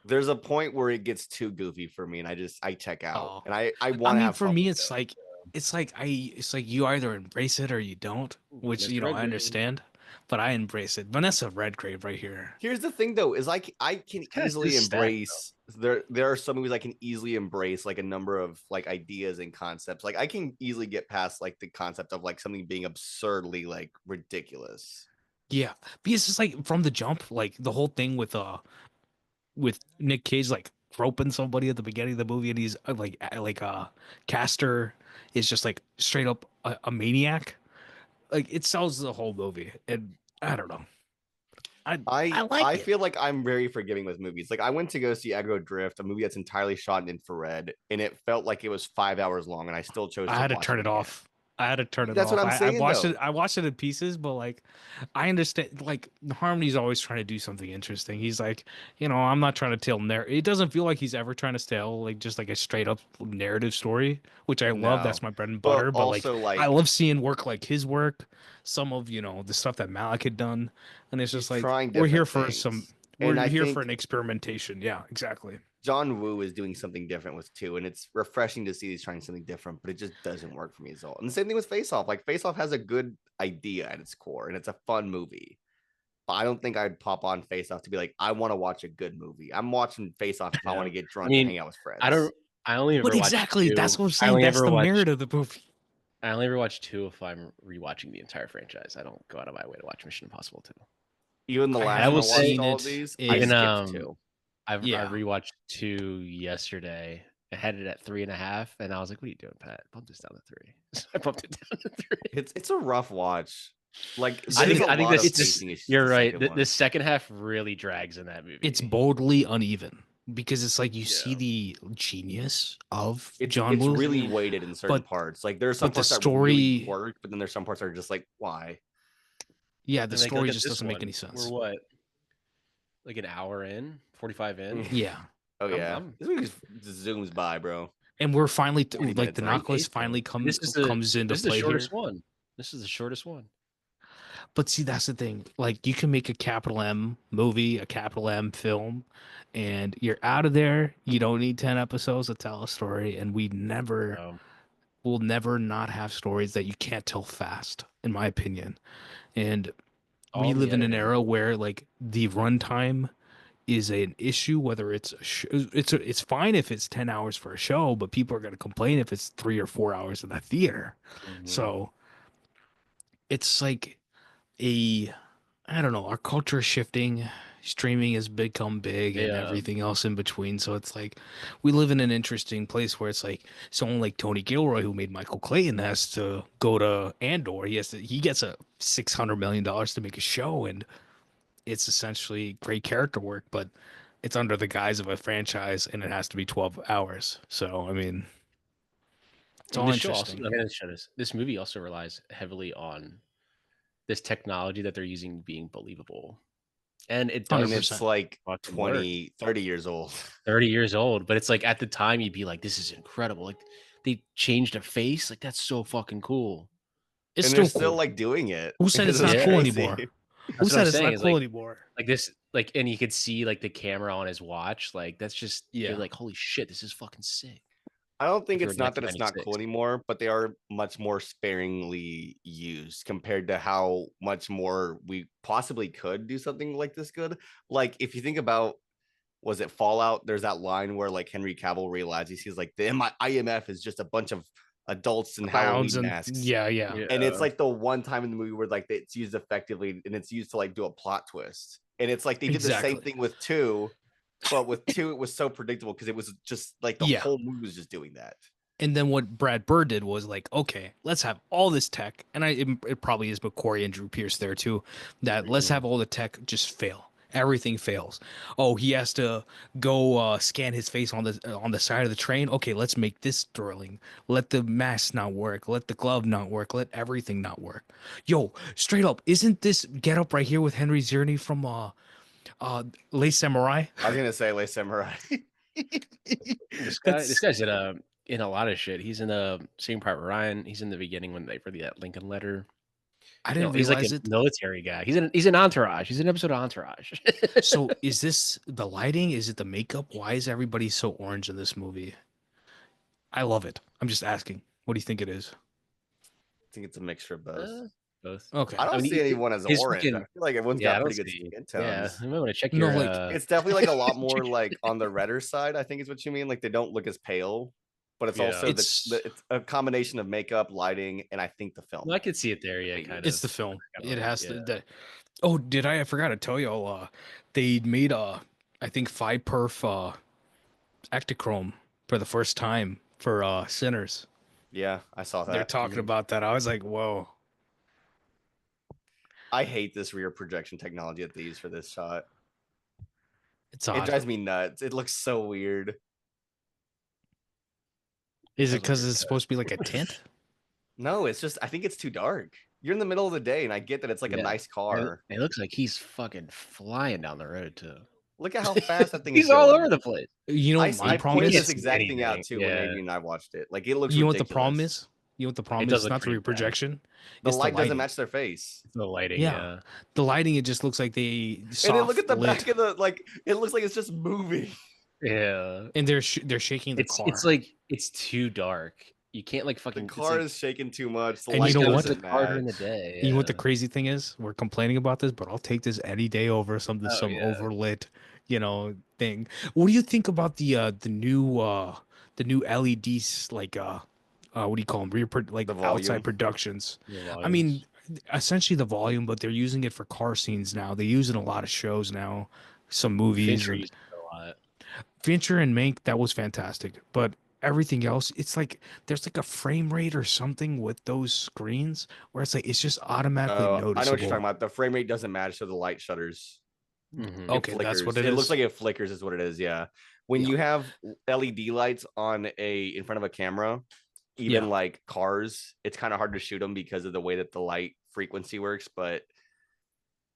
There's a point where it gets too goofy for me, and I check out, Oh. and I I want to mean, have. for fun me, with it's it. like you either embrace it or you don't, which Mr. you know I Redgrave. understand, but I embrace it. Vanessa Redgrave right here. Here's the thing, though, is I can kinda easily his stack, embrace. There are some movies I can easily embrace, like a number of like ideas and concepts. Like I can easily get past like the concept of like something being absurdly like ridiculous. Yeah, because it's like from the jump, like the whole thing with Nick Cage like groping somebody at the beginning of the movie, and he's Castor is just like straight up a maniac. Like it sells the whole movie, and I don't know. I like I it. feel like I'm very forgiving with movies. Like I went to go see Aggro Drift, a movie that's entirely shot in infrared, and it felt like it was 5 hours long, and I still chose. I had to watch turn it again. off. I had to turn it That's off. what I'm saying, I watched though. it. I watched it in pieces, but like, I understand. Like, Harmony's always trying to do something interesting. He's like, I'm not trying to tell narrative. It doesn't feel like he's ever trying to tell like just like a straight up narrative story, which I love. No. That's my bread and But butter. But like, also, like, I love seeing work like his work. Some of the stuff that Malik had done, and it's just He's like trying we're here different for some. things. And We're I here think- for an experimentation. Yeah, exactly. John Woo is doing something different with two, and it's refreshing to see he's trying something different, but it just doesn't work for me as well. And the same thing with Face Off. Like Face Off has a good idea at its core, and it's a fun movie. but I don't think I'd pop on Face Off to be like, I want to watch a good movie. I'm watching Face Off if I want to get drunk and hang out with friends. I only ever But watch exactly, that's two. what I'm saying. That's the merit of the movie. I only ever watch two if I'm rewatching the entire franchise. I don't go out of my way to watch Mission Impossible 2. Even the last I time I was watched saying all it of these, I in, skipped 2. I Yeah. rewatched 2 yesterday. I had it at 3.5, and I was like, "What are you doing, Pat? Bump this down to 3." So I bumped it down to 3. It's a rough watch. Like I think this. pacing issues. You're right. The second half really drags in that movie. It's boldly uneven because it's like you see the genius of John Woo. It's really weighted in certain parts. Like there's some parts that really work, but then there's some parts that are just like, why? Yeah, the story just doesn't make any sense. We're what? Like an hour in? 45 in? Yeah. Oh yeah. This movie just zooms by, bro. And we're finally like the knock list finally comes into play. This is the shortest one. This is the shortest one. But see, that's the thing. Like, you can make a capital M movie, a capital M film, and you're out of there. You don't need 10 episodes to tell a story. And we'll never not have stories that you can't tell fast, in my opinion. And we live in an era where like the runtime is an issue. Whether it's it's fine if it's 10 hours for a show, but people are going to complain if it's 3 or 4 hours in the theater. So it's like I don't know, our culture is shifting. Streaming has become big and everything else in between. So it's like we live in an interesting place where it's like someone like Tony Gilroy, who made Michael Clayton, has to go to Andor. He gets a $600 million to make a show, and it's essentially great character work, but it's under the guise of a franchise, and it has to be 12 hours. So I mean, it's all interesting. This movie also relies heavily on this technology that they're using being believable. And it does. And it's like 20, 30 years old. 30 years old. But it's like at the time you'd be like, this is incredible. Like they changed a face. Like that's so fucking cool. It's still like doing it. Who said it's not cool anymore? Who said it's not cool anymore? Like this, like, and you could see like the camera on his watch. Like that's just, you're like, holy shit, this is fucking sick. I don't think it's not that it's not cool anymore, but they are much more sparingly used compared to how much more we possibly could do something like this good. Like if you think about, was it Fallout? There's that line where like Henry Cavill realizes he's like, the IMF is just a bunch of adults in Halloween masks. Yeah. And it's like the one time in the movie where like it's used effectively and it's used to like do a plot twist. And it's like they did the same thing with 2. But with 2, it was so predictable because it was just like the whole movie was just doing that. And then what Brad Bird did was like, okay, let's have all this tech. And it probably is McQuarrie and Drew Pearce there too. That let's have all the tech just fail. Everything fails. Oh, he has to go scan his face on the side of the train. Okay, let's make this thrilling. Let the mask not work. Let the glove not work. Let everything not work. Yo, straight up, isn't this get up right here with Henry Czerny from Les Samurai? I was gonna say Les Samurai. This guy's in a lot of shit. He's in Saving Private Ryan. He's in the beginning when they for that Lincoln Letter. I didn't realize he's like a military guy. He's in Entourage. He's in an episode of Entourage. So is this the lighting? Is it the makeup? Why is everybody so orange in this movie? I love it. I'm just asking. What do you think it is? I think it's a mixture of both. Both. Okay. I don't see anyone as orange. I feel like everyone's got pretty good skin tones. Yeah, you might want to check your. It's definitely like a lot more like on the redder side. I think is what you mean. Like they don't look as pale, but it's also it's a combination of makeup, lighting, and I think the film. I could see it there. Yeah, kind of. It's the film. It has to. Oh, I forgot to tell y'all. They made I think 5-perf Ektachrome for the first time for Sinners. Yeah, I saw that. They're talking about that. I was like, whoa. I hate this rear projection technology that they use for this shot. It's odd. It drives me nuts. It looks so weird. Is it because it's supposed to be like a tint? No, it's just I think it's too dark. You're in the middle of the day, and I get that it's like a nice car. It looks like he's fucking flying down the road too. Look at how fast that thing is. He's all over the place. You know, I pointed this exact thing out too when Adrian and I watched it. Like it looks. You know what the problem is? You know what the problem is? It's not the rear projection. The light doesn't match their face. The lighting, the lighting. It just looks like they. And then look at the back of the like. It looks like it's just moving. Yeah, and they're shaking the car. It's like it's too dark. You can't like The fucking. It's car like, is shaking too much. The And you light know gotta what? put doesn't the car during the match. day. You know what the Yeah. crazy thing is? We're complaining about this, but I'll take this any day over some Oh yeah. overlit, thing. What do you think about the new LEDs what do you call them? Like The outside volume. productions. The I mean, volumes. essentially the volume, but they're using it for car scenes now. They use it in a lot of shows now, some movies, Fincher and used it a lot. Fincher and Mank, that was fantastic. But everything else, it's like there's like a frame rate or something with those screens where it's like it's just automatically Oh, I know what you're talking noticeable. about. The frame rate doesn't match, so the light shutters. Mm-hmm. It Okay, that's what flickers. it It looks is. like it flickers, is what it is. Yeah. When Yeah. you have LED lights in front of a camera, even Yeah. like cars, it's kind of hard to shoot them because of the way that the light frequency works. But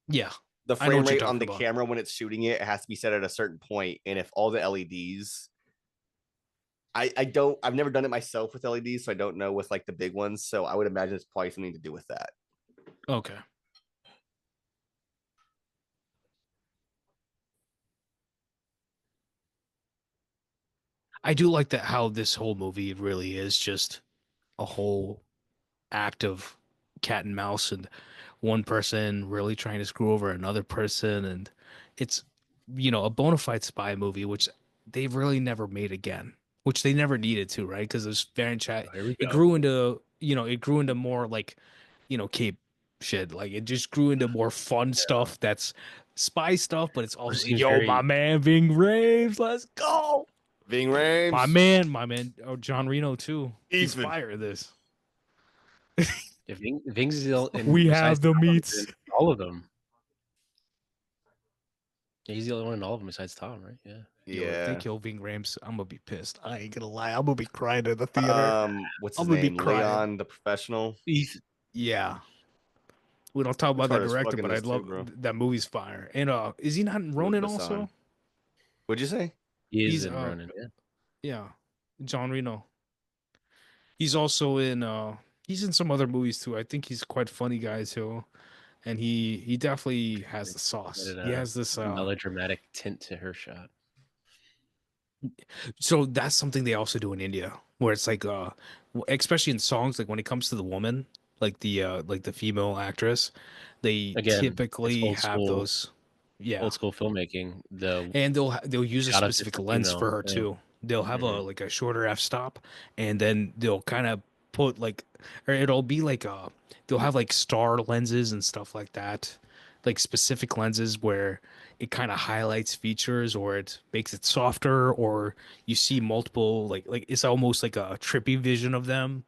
Yeah. the I know frame what you're rate on talking the about. camera when it's shooting it has to be set at a certain point, and if all the LEDs, I've never done it myself with LEDs, so I don't know with like the big ones. So I would imagine it's probably something to do with that. Okay. I do like that how this whole movie really is just a whole act of cat and mouse and one person really trying to screw over another person, and it's a bona fide spy movie which they've really never made again, which they never needed to, right? Because it was very chat. Oh, here we It go. grew into more like cape shit. Like it just grew into more fun stuff that's spy stuff, but it's It also seems very. my man Ving Rhames, let's go. Ving My Rhames, man, oh, John Reno too. He's Ethan. fire at this. If Vings is in We besides have the Tom, meats. in all of them. Yeah, he's the only one in all of them besides Tom, right? Yeah. Yo, if they Yeah. kill Ving Rhames, I'm gonna be pissed. I ain't gonna lie. I'm gonna be crying in the theater. What's I'm his gonna be name? crying. Leon the Professional. Yeah. We don't talk about It's hard that as director, fucking but I this too, love bro. that movie's fire. And is he not in Luke Ronin Besson. also? What'd you say? He is He's in Ronin. Yeah. yeah, John Reno. He's also in he's in some other movies too. I think he's quite funny guy too. And he definitely has the sauce. Added He a has this melodramatic tint to her shot. so that's something they also do in India, where it's like especially in songs, like when it comes to the woman, like the female actress, they Again, it's typically have those, yeah, old school filmmaking. The and they'll use a shout out to specific lens for female. her Yeah. too. They'll have a Mhm. like a shorter f stop, and then they'll kind of put like, or it'll be like they'll have like star lenses and stuff like that, like specific lenses where it kind of highlights features or it makes it softer, or you see multiple like it's almost like a trippy vision of them.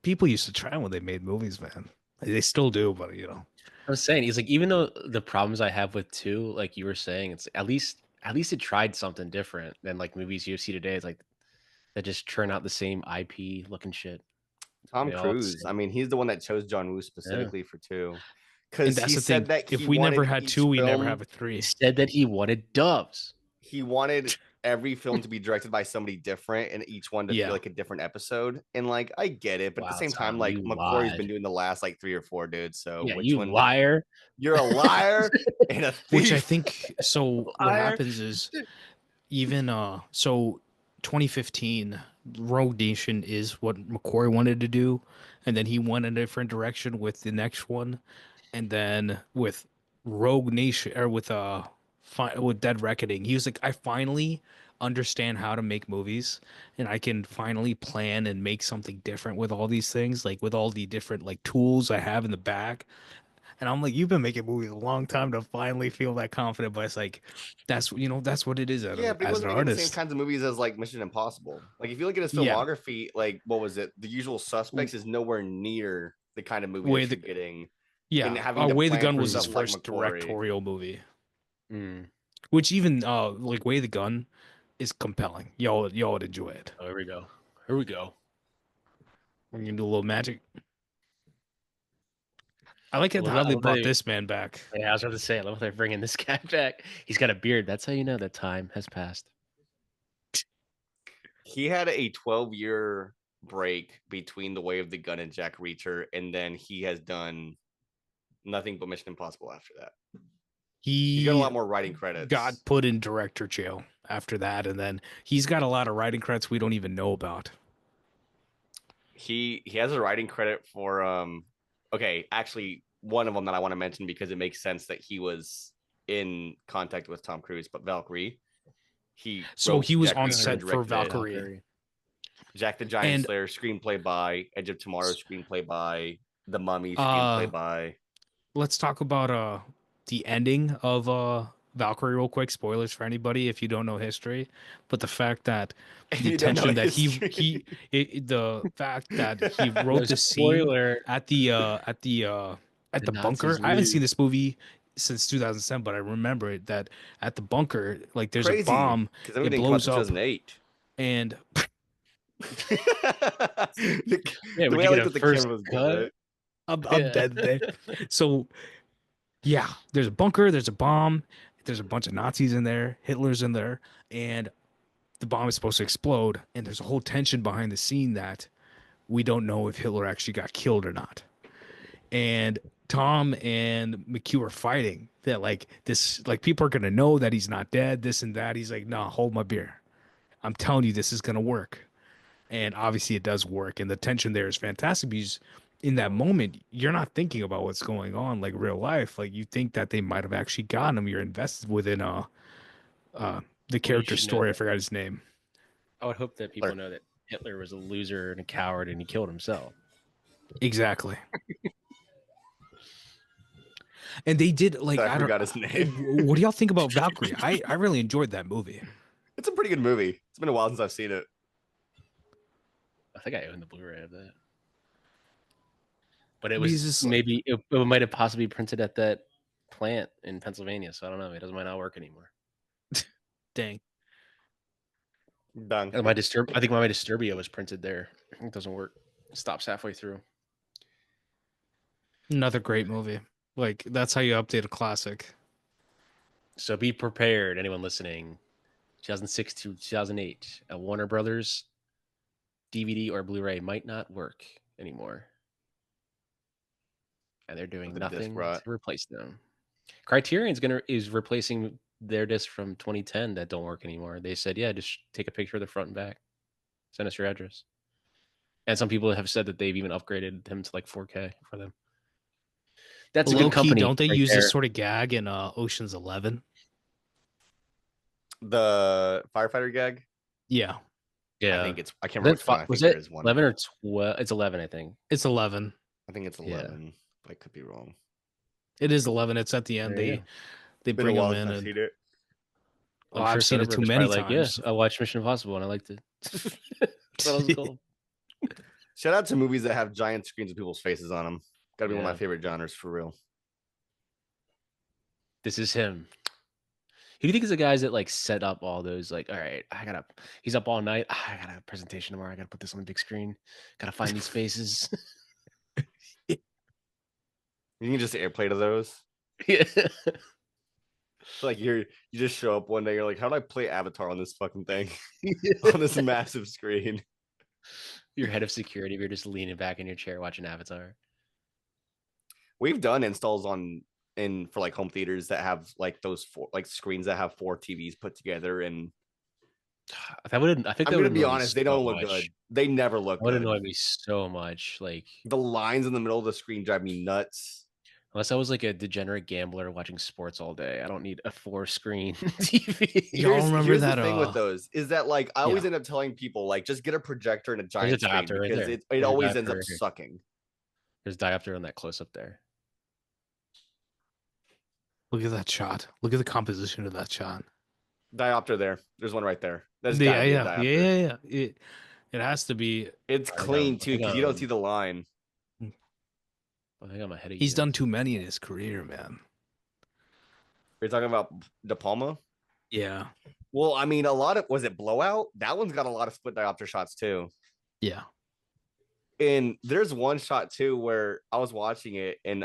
People used to try when they made movies, man. They still do, but I was saying, he's like, even though the problems I have with two, like you were saying, it's at least it tried something different than like movies you see today. It's like that just churn out the same IP looking shit. Tom They all Cruise. I mean, he's the one that chose John Woo yeah. specifically for two, and because that's he the thing. said that If he we never wanted had each two, we never have film. a He three. said that he wanted doves. He wanted every film to be directed by somebody different, and each one to Yeah. feel like a different episode. And like, I get it, but at the Wow, same time, Tom, like you McQuarrie's lied. been doing the last like 3 or 4 dudes. So Yeah, which you one? liar. You're a liar and a thief. Which I think so what Liar. happens is even so 2015 Rogue Nation is what McQuarrie wanted to do, and then he went in a different direction with the next one, and then with Rogue Nation or with Dead Reckoning, he was like, I finally understand how to make movies, and I can finally plan and make something different with all these things, like with all the different like tools I have in the back. And I'm like, you've been making movies a long time to finally feel that confident, but it's like that's what it is Yeah, but he as an wasn't making the same artist. kinds of movies as like Mission Impossible. Like if you look at his Yeah, filmography, like what was it? The Usual Suspects is nowhere near the kind of movie way that you're the getting. And yeah, having to Way the plan Gun for was his stuff like first McQuarrie. directorial movie, Mm. which even like Way the Gun is compelling. Y'all would enjoy it. Oh, here we go. Here we go. We're gonna do a little magic. I like I love how that- I they love brought that- this man back. Yeah, I was about to say, I love they're bringing this guy back. He's got a beard. That's how you know that time has passed. He had a 12-year break between The Way of the Gun and Jack Reacher, and then he has done nothing but Mission Impossible after that. He got a lot more writing credits. Got put in director jail after that, and then he's got a lot of writing credits we don't even know about. He has a writing credit for okay, actually one of them that I want to mention because it makes sense that he was in contact with Tom Cruise, but Valkyrie. He So wrote he was Jack on Reacher and set for directed it. Valkyrie. Jack the Giant And Slayer, screenplay by Edge of Tomorrow, screenplay by The Mummy, screenplay by. let's talk about the ending of Valkyrie real quick. Spoilers for anybody if you don't know history, but the fact that the You don't know tension that history. the fact that he No wrote the scene spoiler. at The the bunker. Nazis I haven't seen lose. this movie since 2007, but I remember it that at the bunker, like there's a Crazy bomb, because that it didn't come out blows till up, 2008. and The Would way you I get looked a at the first camera was cut? good. I'm Yeah. dead there. So yeah, there's a bunker, there's a bomb, there's a bunch of Nazis in there, Hitler's in there, and the bomb is supposed to explode. And there's a whole tension behind the scene that we don't know if Hitler actually got killed or not. And Tom and McHugh are fighting that like this, like people are gonna know that he's not dead, this and that. He's like, nah, hold my beer. I'm telling you, this is gonna work. And obviously it does work. And the tension there is fantastic because in that moment, you're not thinking about what's going on like real life. Like you think that they might have actually gotten him. You're invested within the Well, you character should know story. I that. forgot his name. I would hope that people know that Hitler was a loser and a coward and he killed himself. Exactly. And they did like I I don't forgot his name. what do y'all think about Valkyrie? I really enjoyed that movie. It's a pretty good movie. It's been a while since I've seen it. I think I own the Blu-ray of that. But it Because was it's like- maybe it might have possibly printed at that plant in Pennsylvania. So I don't know. It doesn't might not work anymore. Dang. Done. I think my Disturbia was printed there. It doesn't work. It stops halfway through. Another great movie. Like that's how you update a classic. So be prepared, anyone listening. 2006 to 2008, a Warner Brothers DVD or Blu-ray might not work anymore, and they're doing The disc nothing rot. to replace them. Criterion's is replacing their discs from 2010 that don't work anymore. They said, yeah, just take a picture of the front and back, send us your address. And some people have said that they've even upgraded them to like 4K for them. That's a Low good company. key, don't they right use there. this sort of gag in Ocean's 11? The firefighter gag. Yeah, I think it's. I can't remember. Was which one. I was think it there is one. 11 or 12? It's 11, I think. It's 11. I think it's Yeah. 11. But I could be wrong. It is 11. It's at the end. There you They go. they It's been a bring while them since in. I've And, seen it. oh, I've seen it too Soderbergh's many probably times. Like, yeah, I watched Mission Impossible and I liked it. That's what it was called. Shout out to movies that have giant screens with people's faces on them. Got to be one of Yeah. my favorite genres for real. This is him. Who do you think is the guys that like set up all those? Like, all right, he's up all night. I got a presentation tomorrow. I gotta put this on the big screen. Gotta find these faces. You can just airplay to those. Yeah. It's like you just show up one day. You're like, how do I play Avatar on this fucking thing on this massive screen? Your head of security. You're just leaning back in your chair watching Avatar. We've done installs for like home theaters that have like those screens that have 4 TVs put together, and That wouldn't. I think I'm that gonna would be annoy me honest, they so don't look much. good. They never look That would good. annoy me so much. Like The lines in the middle of the screen drive me nuts. unless I was like a degenerate gambler watching sports all day, I don't need a 4-screen TV. Y'all remember Here's that? the thing with those is that like I always Yeah. end up telling people like just get a projector and a There's giant a screen diopter right because there. it There's a always diopter ends up right here. sucking. There's diopter on that close up there. Look at that shot. Look at the composition of that shot. Diopter there. There's one right there. That's Yeah, gotta be a yeah, diopter. yeah. It has to be. It's I clean know. too because you don't see the line. I think I'm ahead of you. He's done too many in his career, man. You're talking about De Palma? Yeah, Well, I mean, a lot of was it Blowout? That one's got a lot of split diopter shots too. yeah. And there's one shot too where I was watching it, and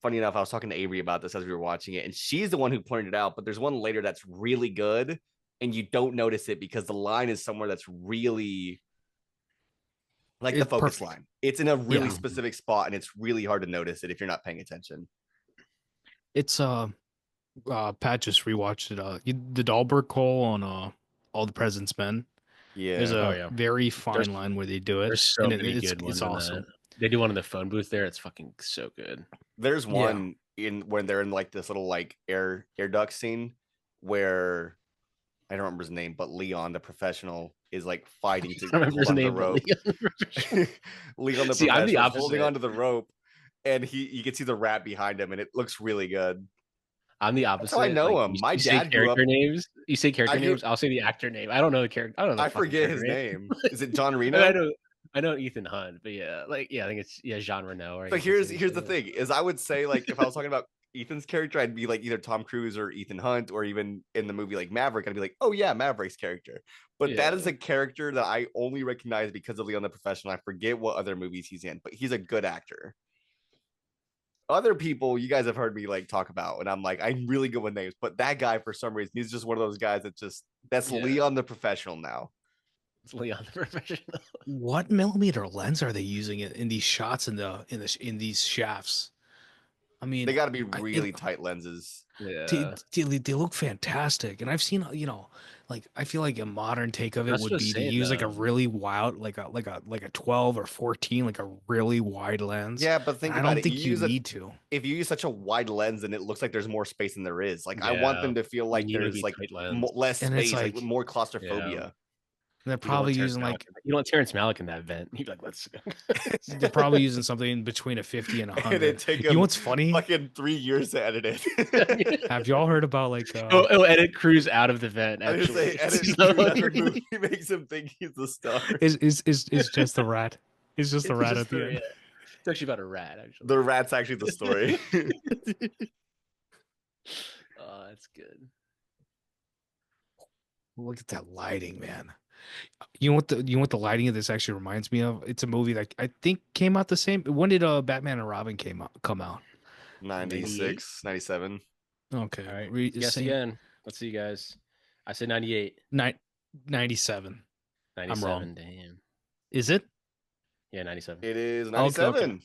funny enough, I was talking to Avery about this as we were watching it, and she's the one who pointed it out. But there's one later that's really good, and you don't notice it because the line is somewhere that's really like the It's focus perfect. line. It's in a really Yeah. specific spot, and it's really hard to notice it if you're not paying attention. It's Pat just rewatched it. The Dahlberg call on All the President's Men. There's Yeah. a very fine line where they do it, There's so and many it's good ones it's in awesome. that. They do one in the phone booth there. It's fucking so good. There's Yeah. one in when they're in like this little like air duct scene where I don't remember his name, but Leon, the professional, is like fighting to I remember hold his onto the name. but rope. Leon- Leon, the See, I'm the professional, is holding opposite. onto the rope, and you can see the rat behind him, and it looks really good. I'm the That's how I opposite. know Like him. My you say dad grew up. character names. You say character I grew. names. I'll say the actor name. I don't know the character. I don't know the I fucking forget his character name. Is it John I Reno? know. I know Ethan Hunt, but yeah, like I think it's Jean Reno. Or But here's the thing: is I would say like if I was talking about Ethan's character, I'd be like either Tom Cruise or Ethan Hunt, or even in the movie like Maverick, I'd be like, oh yeah, Maverick's character. But that is a character that I only recognize because of Leon the Professional. I forget what other movies he's in, but he's a good actor. Other people you guys have heard me like talk about, and I'm like, I'm really good with names, but that guy for some reason he's just one of those guys that's Leon the Professional now. It's Leon the Professional. What millimeter lens are they using in these shots in these shafts? I mean, They got to be really tight lenses. Yeah, they look fantastic, and I've seen like I feel like a modern take of it That's would what be I'm to saying, use like a though. really wild like a 12 or 14 like a really wide lens. Yeah, but think I about don't it. think you use it need to. if you use such a wide lens, then it looks like there's more space than there is. Like I want Yeah. them to feel like You need to there's be like tight lens. less And it's space, like like more claustrophobia. they're You don't probably want Terrence using Malick like in that- you don't want Terrence Malick in that vent. You'd be like, let's go. they're probably using something between a 50 and a And 100. it take You them know what's funny? fucking 3 years to edit it. Have y'all heard about like It'll edit Cruz out of the vent. I just say Actually, edit It's Drew no out of longer the movie makes him think he's the star. is just the rat. It's just the It's rat just at the end. yeah. It's actually about a rat. Actually, The rat's actually the story. Oh, that's good. Look at that lighting, man. You know what the lighting of this actually reminds me of? It's a movie that I think came out the same. When did Batman and Robin come out? 96, 97. Okay. All right. Guess again. Let's see, guys. I said 98. 97. 97. wrong. Damn. Is it? Yeah, 97. It is Okay, 97.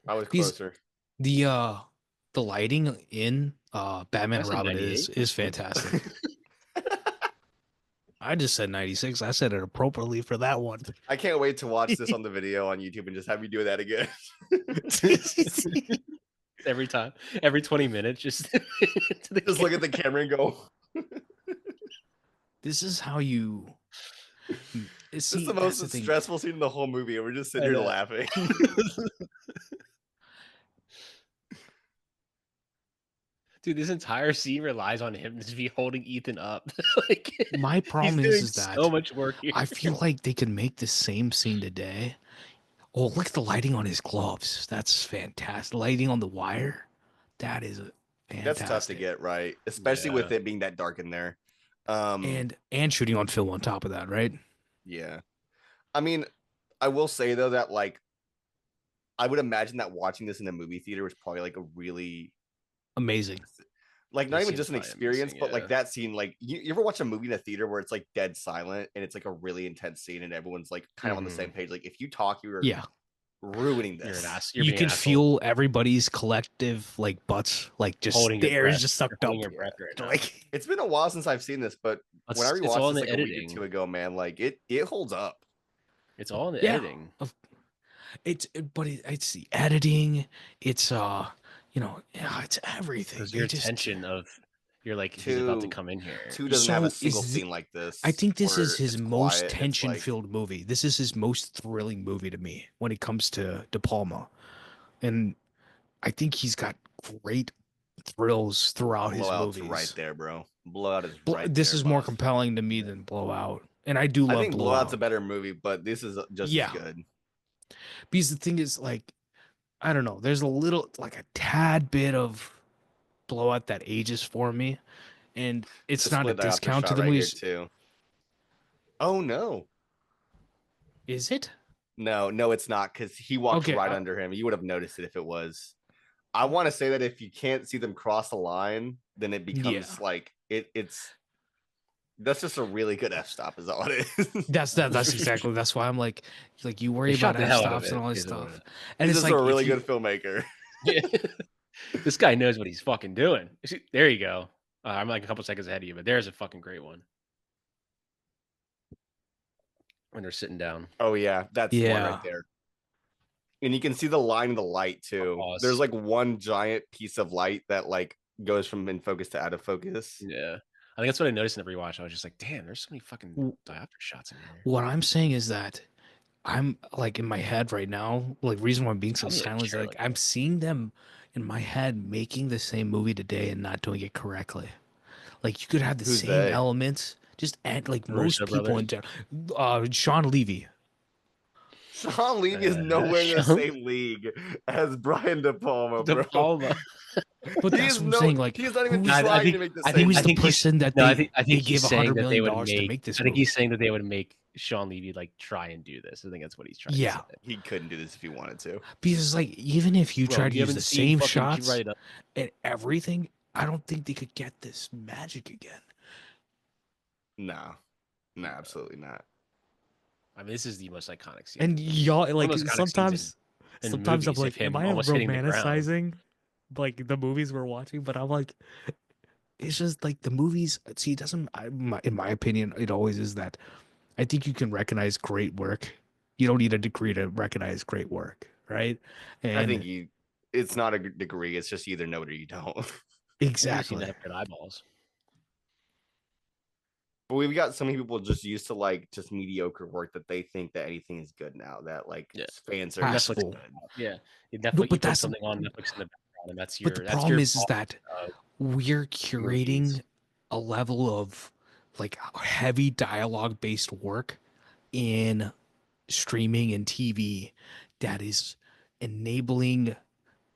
I was These- closer. The lighting in Batman I and said Robin 98. is fantastic. I just said 96. I said it appropriately for that one. I can't wait to watch this on the video on YouTube and just have you do that again. Every time, every 20 minutes, just Just look at the camera and go. This is how you. This is the most stressful scene in the whole movie, and we're just sitting I here know. laughing. Dude, this entire scene relies on him to be holding Ethan up. Like, My problem he's doing is that so much work here. I feel like they could make the same scene today. Oh, look at the lighting on his gloves. That's fantastic. Lighting on the wire. That is fantastic. That's tough to get right, especially with it being that dark in there. And shooting on film on top of that, right? Yeah. I mean, I will say though that like I would imagine that watching this in a movie theater was probably like a really amazing. Like not This even just an scene's probably experience, amazing, but yeah. like that scene, like you ever watch a movie in a theater where it's like dead silent and it's like a really intense scene and everyone's like kind of on the same page. Like if you talk, you're Yeah. ruining You're this. an ass. You're You being can an asshole. feel everybody's collective like butts, like just Holding your the air is breath. just You're sucked up. holding your breath right now. Like It's been a while since I've seen this, but when I It's all rewatched in this the like a week editing. or two ago, man, like it holds up. It's all in the Yeah. editing. it's the editing. It's it's everything. Because They your just- tension of you're like he's about to Two- come in here. 2 doesn't have a So single is scene like this. I think this where is his it's most quiet and it's like- tension-filled movie. This is his most thrilling movie to me when it comes to De Palma, and I think he's got great thrills throughout his Blowout's movies. right there, bro. Blowout is Blo- right this there, is more boss. compelling to me than Blowout, and I do I love think Blowout. Blowout's a better movie, but this is just Yeah. as good. Because the thing is, like, I don't know. There's a little, like, a tad bit of Blowout that ages for me, and it's The not a split diopter discount to shot the right here, movies. too. Oh no. Is it? No, it's not because he walks Okay, right under him. You would have noticed it if it was. I want to say that if you can't see them cross the line, then it becomes like it's. That's just a really good f stop, is all it is. That's exactly. That's why I'm like you worry They shot about the hell out of f-stops and it, all this is what it stuff, is. and He's it's just like a really if you- good filmmaker. This guy knows what he's fucking doing. There you go. I'm like a couple seconds ahead of you, but there's a fucking great one. when they're sitting down. Oh yeah, that's the one right Yeah. there. And you can see the line of the light too. Pause. There's like one giant piece of light that like goes from in focus to out of focus. Yeah, I think that's what I noticed in the rewatch. I was just like, damn, there's so many fucking W- diopter shots in here. What I'm saying is that I'm like in my head right now, like reason why I'm being so Probably a silent is chair like like I'm that. seeing them in my head making the same movie today and not doing it correctly. Like you could have the Who's same they? elements, just add like The most Russo people in brothers. Sean Levy. Sean Levy is nowhere in the Sean same league as Brian De Palma, De bro. Palma. But He that's is what I'm saying. Like he is not even who's I trying think to make the I same think who's I the movie. think he's person that no, they he's gave saying that they $100 would million to make. make this I think movie? he's saying that they would make Sean Levy like try and do this. I think that's what he's trying to Yeah, say. He couldn't do this if he wanted to. because like even if you Bro, tried to you use haven't the seen same fucking shots right up. and everything, I don't think they could get this magic again. No, absolutely not. I mean, this is the most iconic scene. And y'all One like of those iconic scenes in sometimes I'm movies of like, am him I almost hitting the ground. romanticizing like the movies we're watching? But I'm like, it's just like the movies. See, it doesn't. In my opinion, it always is that. I think you can recognize great work. You don't need a degree to recognize great work, right? I think And it's not a degree. It's just you either know it or you don't. You just need exactly. to have good eyeballs. But we've got so many people just used to like just mediocre work that they think that anything is good now. That like Yeah. fans are Fast just food. good. Yeah, No, Netflix. You but put that's something on Netflix in the background, and that's but your. the That's problem your. is that we're curating movies. a level of like heavy dialogue based work in streaming and TV that is enabling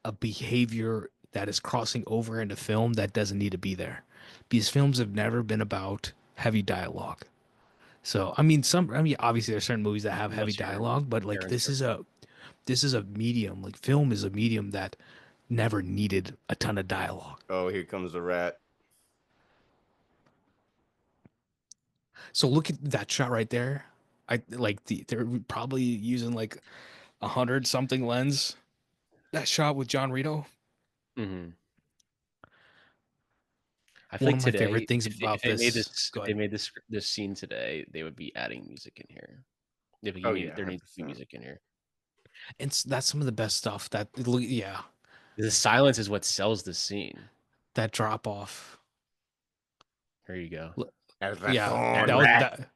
a behavior that is crossing over into film that doesn't need to be there. These films have never been about heavy dialogue. So I mean obviously there's certain movies that have heavy Unless you're dialogue, but like Aaron this is a medium. Like film is a medium that never needed a ton of dialogue. Oh, here comes the rat. So look at that shot right there. I like they're probably using like 100 something lens. That shot with John Rito. Mm-hmm. I feel One like of my today, favorite things about if they made this. this, Go if they ahead. made this scene today, they would be adding music in here. Oh yeah, There needs to be 100%. music in here. And that's some of the best stuff. Yeah, The silence is what sells this scene. that drop off. Here you go. Yeah, that was that.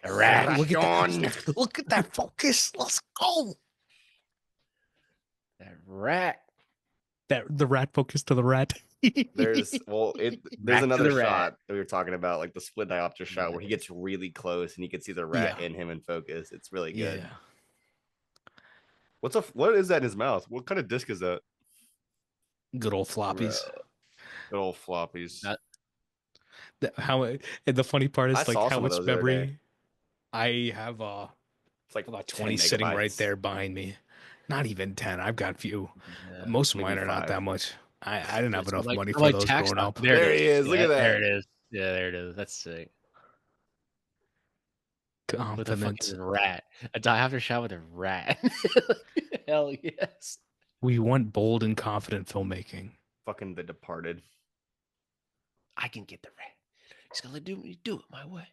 A rat. Look at that! Look at that focus. Let's go. That rat. That the rat focus to the rat. There's Back another to the rat. shot that we were talking about, like the split diopter shot where he gets really close and you can see the rat Yeah. in him in focus. It's really good. Yeah. What is that in his mouth? What kind of disc is that? Good old floppies. Good old floppies. And the funny part I is like saw how some of much those the other day. memory I have. It's like About 10 20 sitting right megabytes. there behind me. Not even 10. I've got a few. Yeah, Most of maybe mine are not 5. that much. I didn't have It's enough money they're for those tax growing time. up. There he is. Look at There that. it is. Yeah, there it is. That's sick. With a Confidence. fucking rat. A diopter shot with a rat. Hell yes. We want bold and confident filmmaking. Fucking The Departed. I can get the rat. He's gonna do it my way.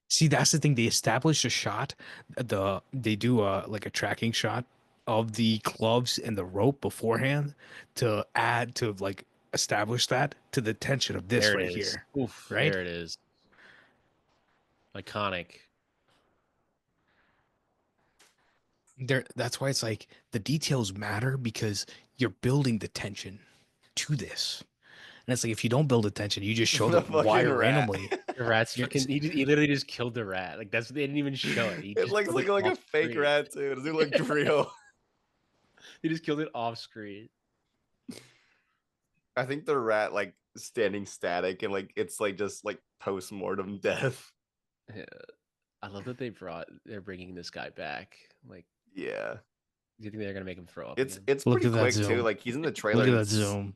See, that's the thing. They establish a shot. They do like a tracking shot of the gloves and the rope beforehand to add to like establish that to the tension of this There right it is. here. Oof, Right? there it is. Iconic. That's why it's like the details matter because you're building the tension to this. And it's like if you don't build attention, you just show The the wire fucking rat. randomly. The rat's You're- fucking. He literally just killed the rat. Like they didn't even show it. He It just looks killed like a off fake screen. rat too. It doesn't look real. He just killed it off screen. I think the rat like standing static and like it's like just like post-mortem death. Yeah. I love that they're bringing this guy back. Like, Yeah. do you think they're gonna make him throw up? It's again? it's Look pretty at that quick too. zoom. Like he's in the trailer. Look at and that zoom.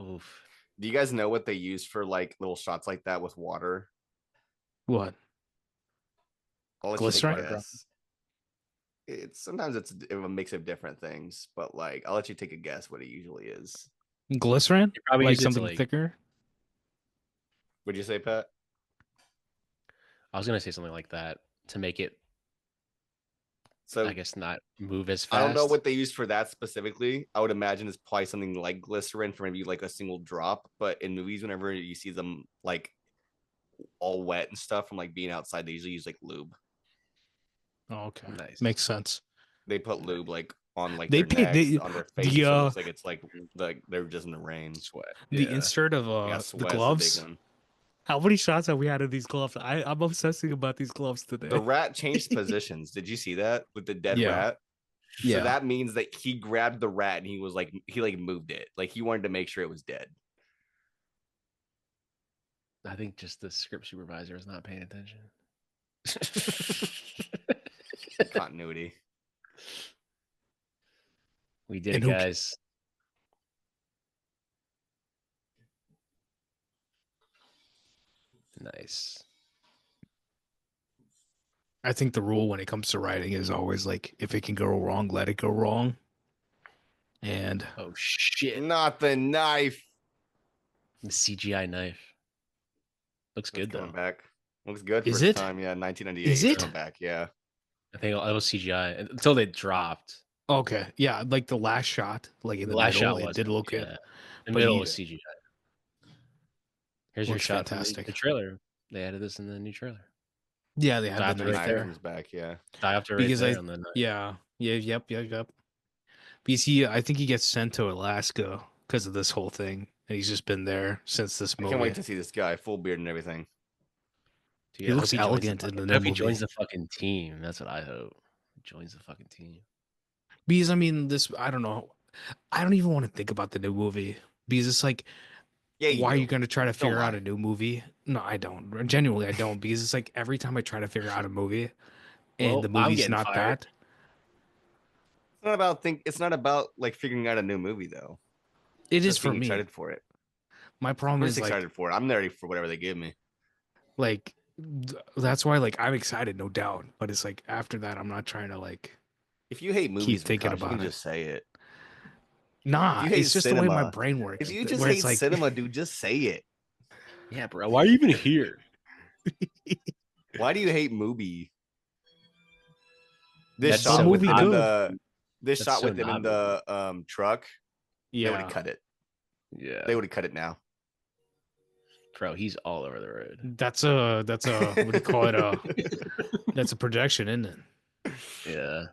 Oof. Do you guys know what they use for like little shots like that with water? What? I'll let you take a Glycerin? guess. Sometimes it's a mix of different things, but like I'll let you take a guess what it usually is. Glycerin? They probably Like use it to, something like- thicker? Would you say, Pat? I was gonna say something like that to make it, So I guess, not move as I don't know fast. what they use for that specifically. I would imagine it's probably something like glycerin for maybe like a single drop. But in movies, whenever you see them like all wet and stuff from like being outside, they usually use like lube. Oh, okay, Nice. makes sense. They put lube like on like They their paid necks, they on their the face, so it looks like it's like they're just in the rain. Sweat. the Yeah. insert of Yeah, the sweat's the big gloves. one. How many shots have we had of these gloves? I'm obsessing about these gloves today. The rat changed positions. Did you see that with the dead Yeah. rat? Yeah. So that means that he grabbed the rat and he was like he like moved it. Like he wanted to make sure it was dead. I think just the script supervisor is not paying attention. Continuity. We did And it, who- guys. Nice. I think the rule when it comes to writing is always like, if it can go wrong, let it go wrong. And Oh shit! Not the knife. The CGI knife looks It's good coming though. back. Looks good. Is First it? time, yeah, 1998. Is it? Coming back? Yeah. I think it was CGI until they dropped. okay, yeah, like the last shot, like in the last middle, shot it was did look yeah. good. The But middle you- was CGI. Here's your Looks shot fantastic. from the trailer. They added this in the new trailer. Yeah, they So had after the right knife there. there. Comes back. Yeah. Diopter right Because there, and then Yeah, yep. Because I think he gets sent to Alaska because of this whole thing, and he's just been there since this I movie. can't wait to see this guy, full beard and everything. dude, He I looks hope joins elegant the in the fucking- new I hope he movie. joins the fucking team. That's what I hope. He joins the fucking team. Because I mean, I don't know. I don't even want to think about the new movie because it's like, Yeah. why are you going to try to figure out lie. a new movie? No, I don't. Genuinely, I don't. Because it's like every time I try to figure out a movie, and Well, the I'm movie's getting not fired. that. It's not about It's not about like figuring out a new movie though. It It's is just for being me. excited for it. My I'm problem just is like, excited for it. I'm ready for whatever they give me. that's why like I'm excited, no doubt. But it's like after that, I'm not trying to like. If you hate movies, thinking Vikash, you about can it. just say it. Nah, you hate it's just the way my cinema- brain works. If you just where hate it's like, cinema, dude, just say it. Yeah, bro. Why are you even here? Why do you hate movie? This That's shot so with him movie in good. the this That's shot so with him in the truck, they would yeah, have cut it. Yeah, They would have cut it now. bro. He's all over the road. that's a what do you call it? That's a projection, isn't it? Yeah, Is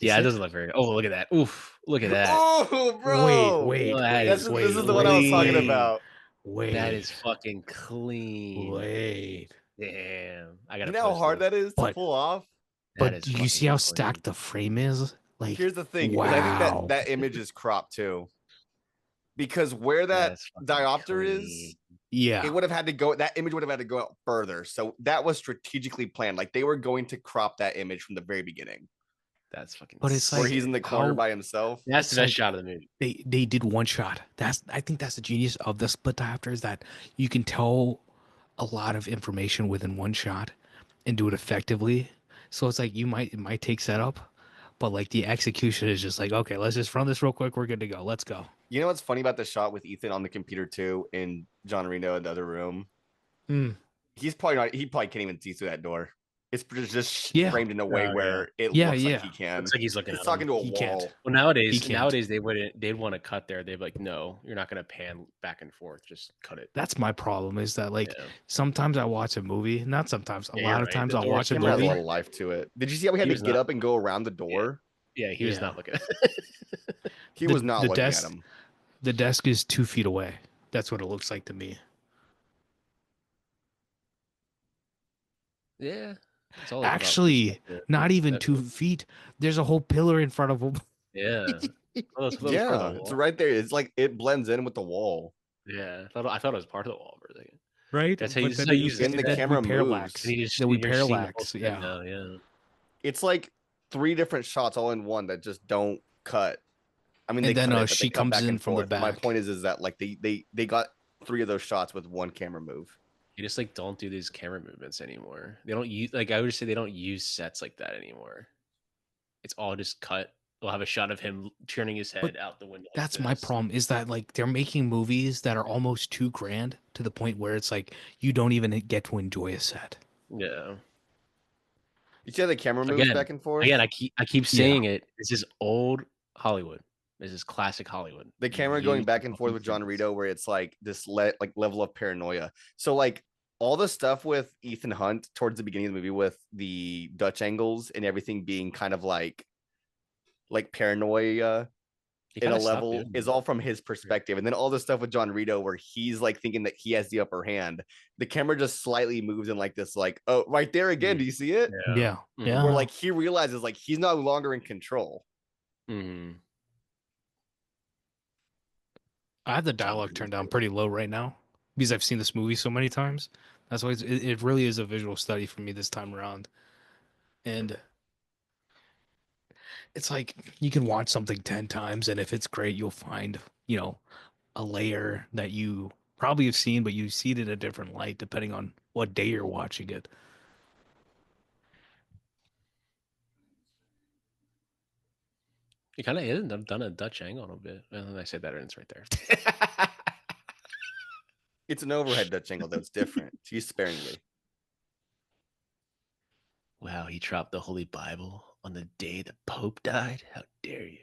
yeah. It it? doesn't look very. Oh, look at that. Oof, look at that. Oh, bro! Wait, That This is is the one I was talking clean. about. Wait, That is fucking clean. wait. Damn, I gotta. You know how post hard this. that is to But- pull off. That But is do you fucking see how clean. stacked the frame is? Like, Here's the thing. Because I think wow. that image is cropped too. Because where that is fucking diopter is, clean. yeah, it would have had to go. That image would have had to go out further. So that was strategically planned. Like they were going to crop that image from the very beginning, That's fucking. But it's where like, he's in the corner how- by himself. That's it's the best like- shot of the movie. they did one shot. I think that's the genius of the split diopter is that you can tell a lot of information within one shot and do it effectively. So it's like it might take setup, but like the execution is just like, okay, let's just run this real quick. We're good to go. Let's go. You know what's funny about the shot with Ethan on the computer too, and John Reno in the other room? Mm. He probably can't even see through that door. It's just Yeah. framed in a way Oh, yeah. where it Yeah, looks yeah. like he can. Looks like he's looking It's at talking him. to a He wall. can't. Well, He can't. nowadays they'd want to cut there. They'd be like, no, you're not gonna pan back and forth. Just cut it. That's my problem is that like Yeah. sometimes I watch a movie, not sometimes, a Yeah, lot you're of right. times The I'll door watch a Camera has a movie. lot of life to it. Did you see how we had He to was get not- up and go around the door? Yeah, he was Yeah. not looking. He The- was not the looking desk- at him. The desk is 2 feet away. That's what it looks like to me. Yeah. It's all about Actually, perspective. not even That's 2 what- feet. There's a whole pillar in front of him. Yeah. Oh, it's part of Yeah, the it's wall. right there. It's like it blends in with the wall. Yeah, I thought it was part of the wall for a second. Right? That's how you- But this then is how you it- use it. And the then we camera moves. parallax. And you just Then we you're seeing the whole parallax. thing Yeah. now, yeah. It's like 3 different shots all in one that just don't cut. I mean, And they then, cut it, but she they come comes back in and from the forth. My back. point is that like they got 3 of those shots with one camera move. You just like don't do these camera movements anymore. They don't use like I would say they don't use sets like that anymore. It's all just cut we'll have a shot of him turning his head out the window. Like That's my this. problem, is that like they're making movies that are almost too grand to the point where it's like you don't even get to enjoy a set. Yeah. You see how the camera moves Again, back and forth? Again, I keep saying it. This is old Hollywood. This is classic Hollywood. The camera going back and forth with John Rito, where it's like this level of paranoia. So like all the stuff with Ethan Hunt towards the beginning of the movie with the Dutch angles and everything being kind of like paranoia in a level is all from his perspective. And then all the stuff with John Rito where he's like thinking that he has the upper hand. The camera just slightly moves in like this, like, oh, right there again. Do you see it? Yeah. Where like he realizes like he's no longer in control. Mm-hmm. I have the dialogue turned down pretty low right now because I've seen this movie so many times. That's why it really is a visual study for me this time around. And it's like you can watch something 10 times, and if it's great, you'll find, a layer that you probably have seen, but you see it in a different light depending on what day you're watching it. He kind of hasn't done a Dutch angle in a bit. And then I said that, and it's right there. It's an overhead Dutch angle, though. It's different. It's used sparingly. Wow, he dropped the Holy Bible on the day the Pope died? How dare you?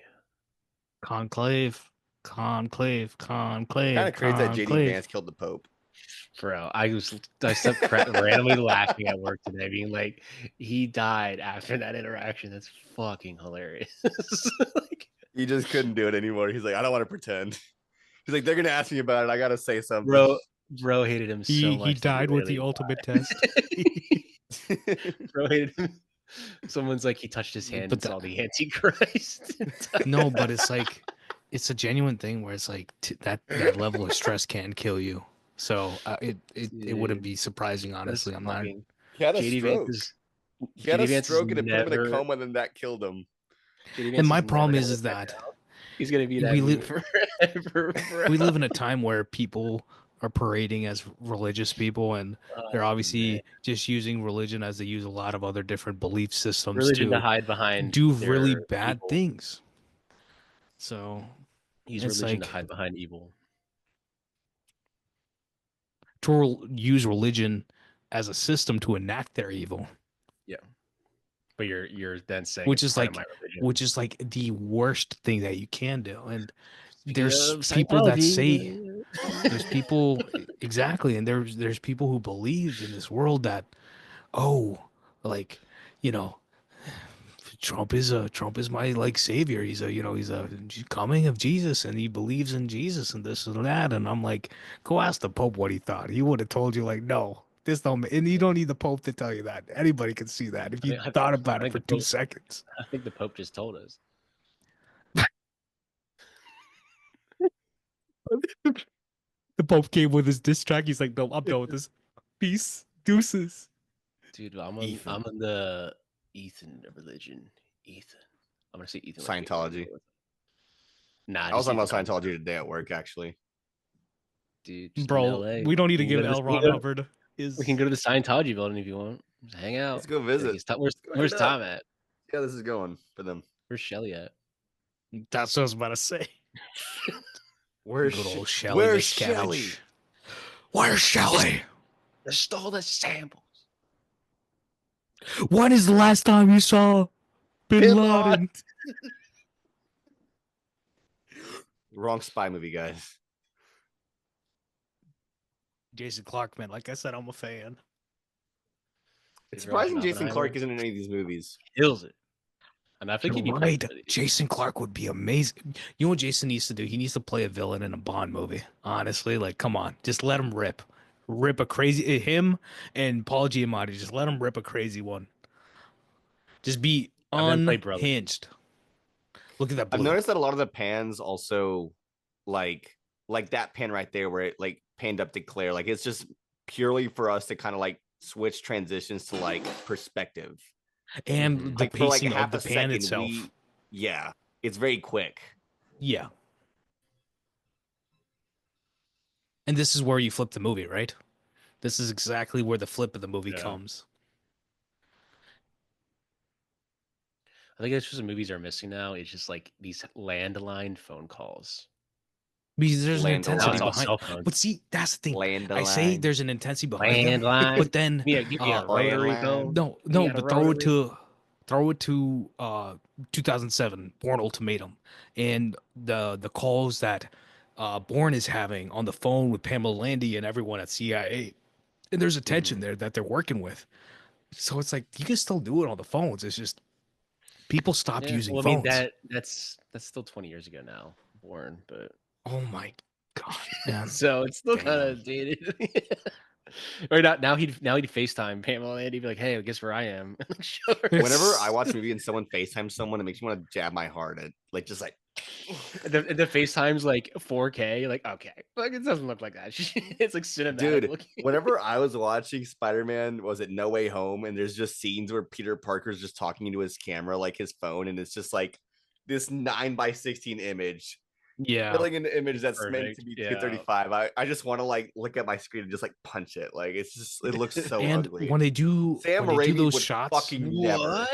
Conclave. Kind of crazy that JD Vance killed the Pope. Bro, I stepped randomly laughing at work today, being like, he died after that interaction. That's fucking hilarious. Like, he just couldn't do it anymore. He's like, I don't want to pretend. He's like, they're gonna ask me about it. I gotta say something. Bro hated him so much. He died with the ultimate test. Bro hated him. Someone's like, he touched his hand and saw the Antichrist. No, but it's like, it's a genuine thing where it's like that level of stress can kill you. So it wouldn't be surprising, honestly. I'm not. He had a stroke. He had a stroke and it put him in a coma, and then that killed him. And my problem is that he's gonna be that forever. We live in a time where people are parading as religious people, and they're obviously just using religion as they use a lot of other different belief systems to hide behind, do really bad things. So use religion to hide behind evil. To use religion as a system to enact their evil. Yeah, but you're then saying which is like the worst thing that you can do. And there's people that say there's people exactly, and there's people who believe in this world that Trump is my like savior. He's a coming of Jesus, and he believes in Jesus and this and that. And I'm like, go ask the Pope what he thought. He would have told you like, no, this don't. And you don't need the Pope to tell you that. Anybody can see that if you thought about it for 2 seconds. I think the Pope just told us. The Pope came with his diss track. He's like, no, I'm done with this. Peace, deuces. Dude, I'm on the Ethan religion. Ethan. I'm gonna say Ethan. Scientology. Nah, I was talking about Scientology today at work, actually. Dude, bro, we don't need to give L. Ron Hubbard his. We can go to the Scientology building if you want. Just hang out. Let's go visit. Where's Tom at? Yeah, this is going for them. Where's Shelly at? That's what I was about to say. Where's Shelly? Where's Shelly? Where's Shelly? They stole the samples. When is the last time you saw Bin Laden? Wrong spy movie, guys. Jason Clarke, man. Like I said, I'm a fan. It's surprising Jason Clarke isn't in any of these movies. Kills it. And I think he'd be right. Jason Clarke would be amazing. You know what Jason needs to do? He needs to play a villain in a Bond movie. Honestly, like, come on, just let him rip a crazy him and Paul Giamatti. Just let him rip a crazy one. Just be unhinged. Look at that. Blue. I've noticed that a lot of the pans also like that pan right there where it like panned up to Claire. Like it's just purely for us to kind of like switch transitions to like perspective. And the pacing of the pan itself. Yeah, it's very quick. Yeah. And this is where you flip the movie, right? This is exactly where the flip of the movie comes. I think it's just the movies are missing now. It's just like these landline phone calls. Because there's an Landline. Now intensity it's all behind. cell phones. But see, that's the thing. I say Landline. there's an intensity behind them, Landline. but then Give me a rotary phone. no, You no, got a but throw it rotary? to 2007 Bourne Ultimatum, and the calls that Bourne is having on the phone with Pamela Landy and everyone at CIA, and there's a tension there that they're working with. So it's like you can still do it on the phones. It's just people stopped Yeah. using Well, I mean phones. that's still 20 years ago now, Born, but Oh my god, man! so it's still kind Damn. of dated. Or not now he'd FaceTime Pamela and he'd be like, "Hey, guess where I am?" Like, sure. Whenever I watch a movie and someone FaceTime someone, it makes me want to jab my heart at just like The FaceTime's like 4K, like okay, like it doesn't look like that. It's like cinematic dude. looking. Whenever I was watching Spider-Man, was it No Way Home? And there's just scenes where Peter Parker's just talking into his camera, like his phone, and it's just like this 9:16 image. Yeah, Filling in the image that's meant Perfect. to be Yeah. 235. I just want to like look at my screen and just like punch it. Like it looks so and ugly. when they do Sam when they do Raimi those would shots, fucking never. What?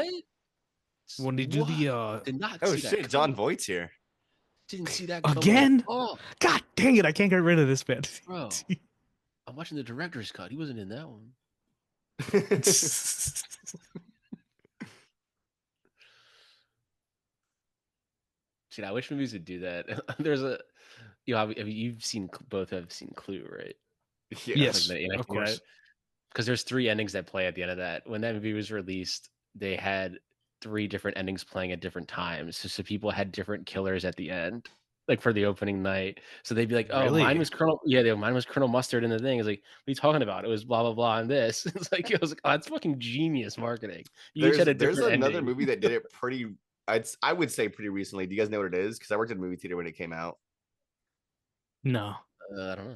when they do the Did not Oh see that shit, John coming. Voight's here. Didn't see that coming. again, Oh, god dang it, I can't get rid of this man. bro. I'm watching the director's cut. He wasn't in that one. Shit, I wish movies would do that. There's a, I mean, you've seen both have seen Clue, right? Yes, Like of course. Because there's 3 endings that play at the end of that. When that movie was released, they had 3 different endings playing at different times. So people had different killers at the end, like for the opening night. So they'd be like, "Oh, mine Really? was Colonel. Yeah, mine was Colonel Mustard." In the thing, it's like, "What are you talking about? It was blah blah blah." And this, it's like, I was like, "Oh, that's fucking genius marketing." You each had a There's different another ending. movie that did it pretty. I would say pretty recently. Do you guys know what it is? Because I worked at a movie theater when it came out. No. I don't know.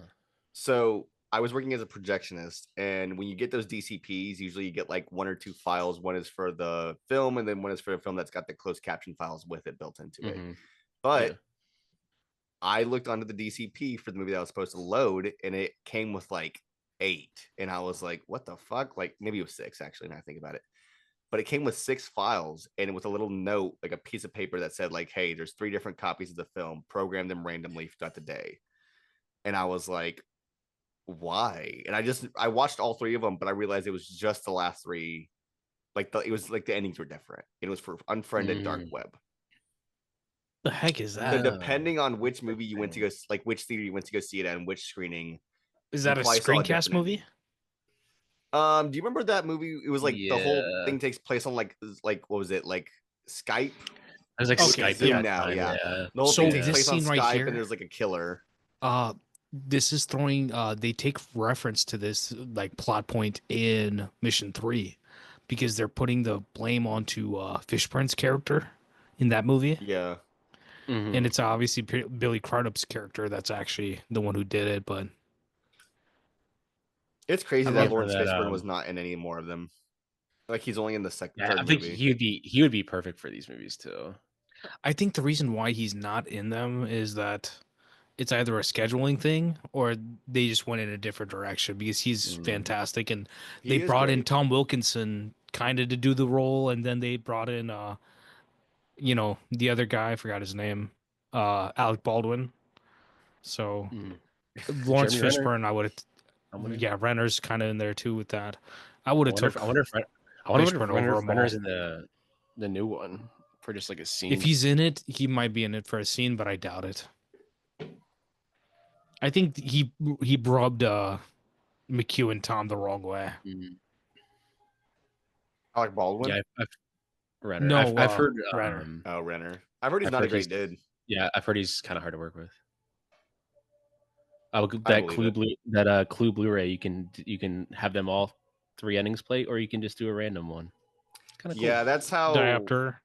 So I was working as a projectionist, and when you get those DCPs, usually you get like 1 or 2 files. One is for the film, and then one is for a film that's got the closed caption files with it built into it. Mhm. But Yeah. I looked onto the DCP for the movie that was supposed to load, and it came with like 8, and I was like, "What the fuck?" Like maybe it was 6 actually. Now I think about it, but it came with 6 files, and it was a little note, like a piece of paper that said, like, "Hey, there's 3 different copies of the film. Program them randomly throughout the day." And I was like, why? And I watched all 3 of them, but I realized it was just the last 3. Like it was like the endings were different. It was for Unfriended Dark Web. The heck is So that? depending on which movie you went to go, like which theater you went to go see it at, and which screening, Is that you a probably saw a screencast different movie? ending. Do you remember that movie? It was like the whole Yeah. thing takes place on like what was it, like Skype? It was like Okay, Skype Zoom at that now, time, yeah. yeah. The whole So thing takes this place on scene right Skype, here- and there's like a killer. This is throwing they take reference to this like plot point in Mission 3 because they're putting the blame onto Fish Prince's character in that movie. Yeah. Mhm. And it's obviously Billy Crudup's character that's actually the one who did it, but It's crazy I that love Lawrence that, Fishburne was not in any more of them. Like he's only in the Yeah, third I think movie. he would be perfect for these movies too. I think the reason why he's not in them is that it's either a scheduling thing or they just went in a different direction because he's fantastic and He they is brought in great. Tom Wilkinson kind of to do the role and then they brought in the other guy, I forgot his name, Alec Baldwin. So Lawrence Jeremy Renner. Fishburne, I would have, yeah, Renner's kind of in there too with that. I would have took I wonder if Fishburne over them all. Renner's in the new one for just like a scene. If he's in it, he might be in it for a scene, but I doubt it. I think he rubbed McHugh and Tom the wrong way. Alec Baldwin? Yeah, Renner. No, I've heard Renner. Oh, Renner. I've heard he's I've not a heard great dude. Yeah, I've heard he's kind of hard to work with. Oh, I that believe Clue Blu-ray, you can have them all 3 endings play, or you can just do a random one. Kind of cool. Yeah, that's how. Diopter.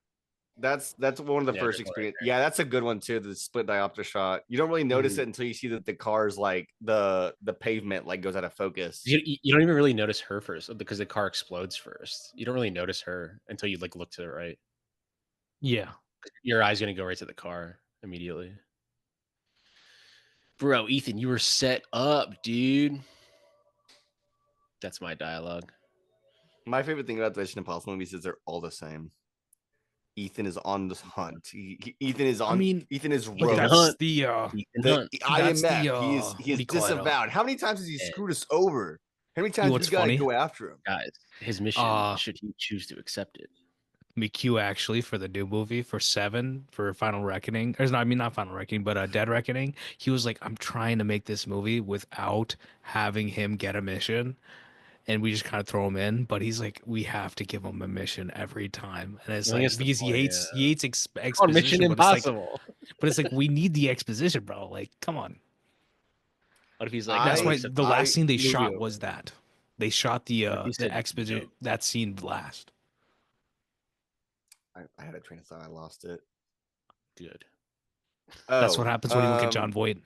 That's one of the Yeah, first there's one right experience. there. Yeah, that's a good one too. The split diopter shot. You don't really notice it until you see that the car's like the pavement like goes out of focus. You don't even really notice her first because the car explodes first. You don't really notice her until you like look to the right. Yeah. Your eye's gonna go right to the car immediately. Bro, Ethan, you were set up, dude. That's my dialogue. My favorite thing about the Mission Impossible movies is they're all the same. Ethan is on the hunt. Ethan is on. I mean, Ethan is but rogue. Ethan that's Hunt. the Ethan The Hunt. that's the IMF. He what is do you call it? disavowed. How many times has he Yeah. screwed us over? How many You know times do what's we gotta funny? go after him? Guys, his mission, should he choose to accept it. McHugh actually for the new movie for Seven for Final Reckoning. Or not Final Reckoning, but Dead Reckoning. He was like, I'm trying to make this movie without having him get a mission, and we just kind of throw him in. But he's like, we have to give him a mission every time, and it's I think like it's the because point, he hates on Mission exposition, but it's like, Impossible. we need the exposition, bro. Like, come on. What if he's like, That's no, why accept the it. last scene they Movie shot over. was that. They shot the What if he said exposition no? that scene last. I had a train of thought. I lost it. Good. That's what happens when you look at John um, Voight.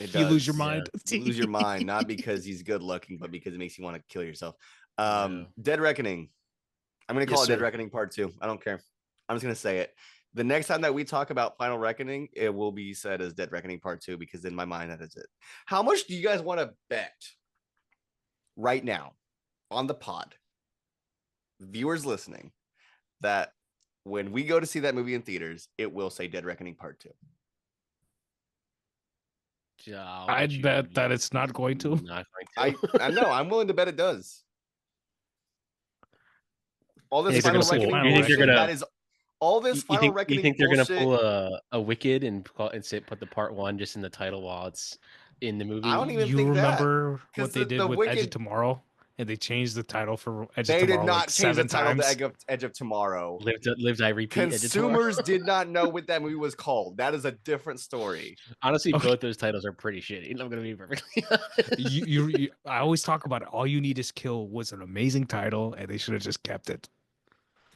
It You lose your does. mind. You lose your mind, not because he's good looking, but because it makes you want to kill yourself. Yeah. Dead Reckoning. I'm gonna call Yes, it Dead sir. Reckoning Part 2. I don't care. I'm just gonna say it. The next time that we talk about Final Reckoning, it will be said as Dead Reckoning Part 2 because in my mind that is it. How much do you guys want to bet right now on the pod, viewers listening, that when we go to see that movie in theaters, it will say Dead Reckoning Part 2? Yeah, I'd bet that it's not going to. Not going to. I know. I'm willing to bet it does. All this Hey, they're Final gonna pull Reckoning Final bullshit, Reckoning. that is all this Final Reckoning you think they're bullshit. gonna pull a Wicked and put the part 1 just in the title while it's in the movie? I don't even You think that. remember 'Cause what they the did with Edge of Wicked- Tomorrow, and they changed the title for Edge They of did Tomorrow not like change the 7 title times. to Edge of Tomorrow. Live Die Repeat. Edge of Tomorrow. Consumers did not know what that movie was called. That is a different story. Honestly, Okay. both those titles are pretty shitty. I'm gonna be perfectly honest. I always talk about it. All You Need Is Kill was an amazing title, and they should have just kept it.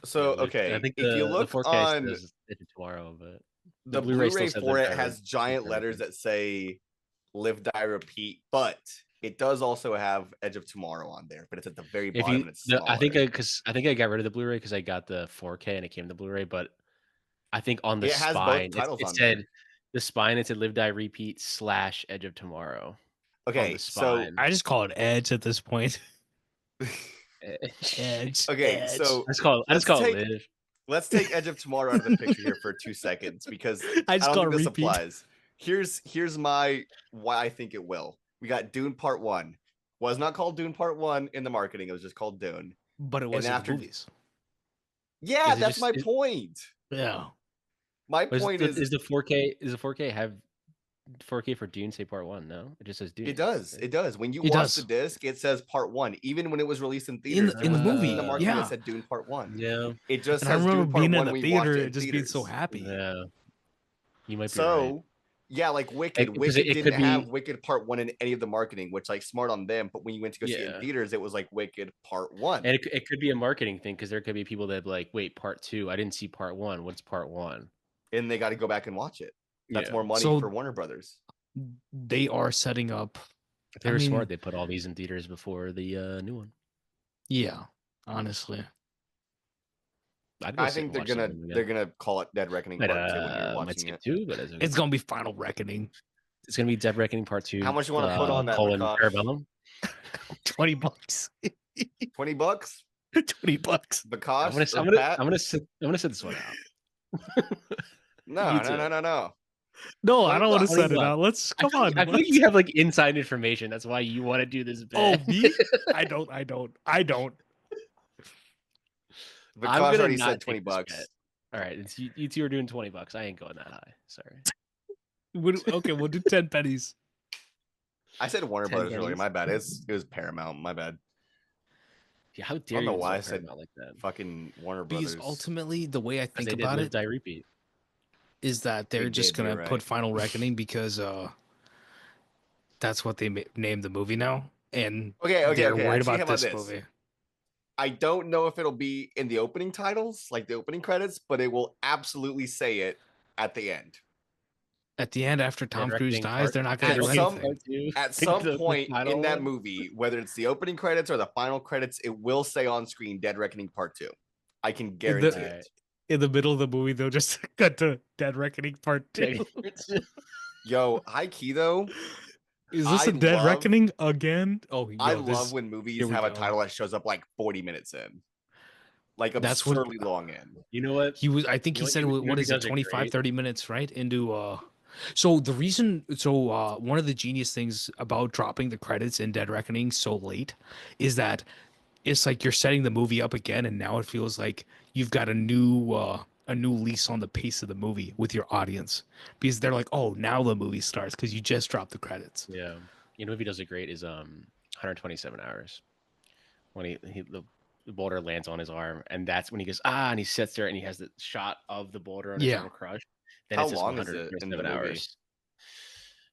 So Yeah, okay, I think if you look the 4K on says Edge of Tomorrow, but the Blu-ray Blu-ray still said for Live it Die has giant letters that say "Live Die Repeat," but it does also have Edge of Tomorrow on there, but it's at the very if bottom you, and it's I think smaller. I think I got rid of the Blu-ray because I got the 4K and it came to Blu-ray, but I think on the It has both spine titles it on said there. the spine it said Live Die Repeat / Edge of Tomorrow. On Okay, the so spine. I just call it Edge at this point. Edge. Edge. okay, Edge. so I just call it Live. let's take Edge of Tomorrow out of the picture here for 2 seconds because I I just don't call think it this Repeat. applies. Here's my why I think it will. We got Dune Part 1. Was not called Dune Part 1 in the marketing. It was just called Dune. But it was in after- the movies. Yeah, Is it that's just- my is- point. Yeah. My Is point the, is the 4K is the 4K have 4K for Dune say part 1? No, it just says Dune. it does. It does. When you It watch does. the disc, it says Part 1. Even when it was released in In theaters, the there was nothing in the movie, marketing yeah. that said Dune Part 1. Yeah, It just And I says remember Dune Part being 1 in the when we watched theater it in and just being so theaters. happy. yeah. You might be So right. yeah, like Wicked. Because Wicked it didn't could be- have Wicked Part 1 in any of the marketing, which like smart on them. But when you went to go see it in Yeah. theaters, it was like Wicked Part 1. And it could be a marketing thing because there could be people that like, wait, part 2. I didn't see part 1. What's part 1? And they got to go back and watch it. That's more money So- for Warner Brothers. They are setting up. If they I were mean- smart, they put all these in theaters before the new one. Yeah. Honestly. I'd go I sit think and they're watch that gonna movie again. they're gonna call it Dead Reckoning Might, Part 2 when you're might watching skip it. 2, but It's gonna be Final Reckoning. it's gonna be Dead Reckoning Part 2. How much you wanna put on that, colon Prakash? Parabellum? $20. $20? $20. Bakash? I'm gonna sit this one out. No, Me no, too. no, no, no. No, I don't want to $20. set it out. Let's come on. I feel like you have like inside information. That's why you want to do this Oh, bet. me? I don't. Bakash gonna already not said take this $20. bet. All right, it's you two are doing $20. I ain't going that high. Sorry. Okay, we'll do 10 pennies. I said Warner 10 Brothers earlier. pennies. My bad. It was Paramount. My bad. Yeah, how I dare don't you? know why I insult said Paramount like that. fucking Warner Because Brothers. ultimately, the way I Because think they did about Live it Die Repeat. is that they're They just did, gonna you're put right. Final Reckoning because that's what they named the movie now, and Okay, they're okay. worried Actually, about how about this this? movie. I don't know if it'll be in the opening titles, like the opening credits, but it will absolutely say it at the end. At the end, after Tom Cruise Reckoning dies, Part- they're not At gonna do some- anything. At Pick some the point final in that one. movie, whether it's the opening credits or the final credits, it will say on screen Dead Reckoning Part 2. I can guarantee Alright. it. In the middle of the movie, they'll just cut to Dead Reckoning Part 2. Yo, high key though, Is this I a Dead love- Reckoning again? Oh, I yo, love when movies here we have a go. title that shows up like 40 minutes in. like That's what absurdly long in. You know what? he was. I think You he know said, you know what he is it, does it 25, great? 30 minutes, right? Into so the reason, so one of the genius things about dropping the credits in Dead Reckoning so late is that it's like you're setting the movie up again, and now it feels like you've got a new lease on the pace of the movie with your audience, because they're like, oh, now the movie starts because you just dropped the credits. Yeah. You know if he does it great is 127 hours. When the boulder lands on his arm, and that's when he goes, and he sits there and he has the shot of the boulder on his Yeah. arm crushed. Then How it's just long is it in the 127 movie? hours.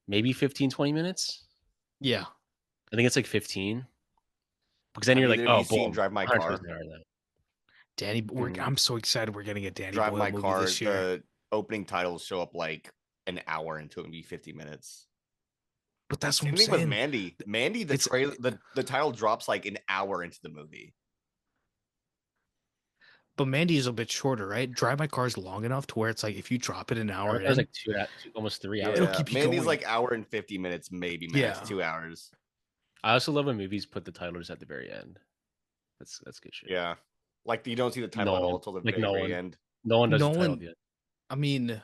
Maybe 15, 20 minutes. Yeah. I think it's like 15. Because then Have you're like, either of oh, you seen boom, Drive My 127 Car? hours then. Danny, Mhm. I'm so excited we're getting a Danny Drive Boyle My movie Car. this year. The opening titles show up like an hour into it and be 50 minutes. But that's what Same I'm thing with saying. Mandy. Mandy, the It's- trailer, the title drops like an hour into the movie. But Mandy is a bit shorter, right? Drive My Car is long enough to where it's like if you drop it an hour It was in, like almost 3 hours. It'll Yeah, keep you Mandy's going. like hour and 50 minutes, maybe max, Yeah. 2 hours. I also love when movies put the titles at the very end. That's good shit. Yeah, like you don't see the title at all until the very, very end. No one does the title Nolan, at the end. I mean,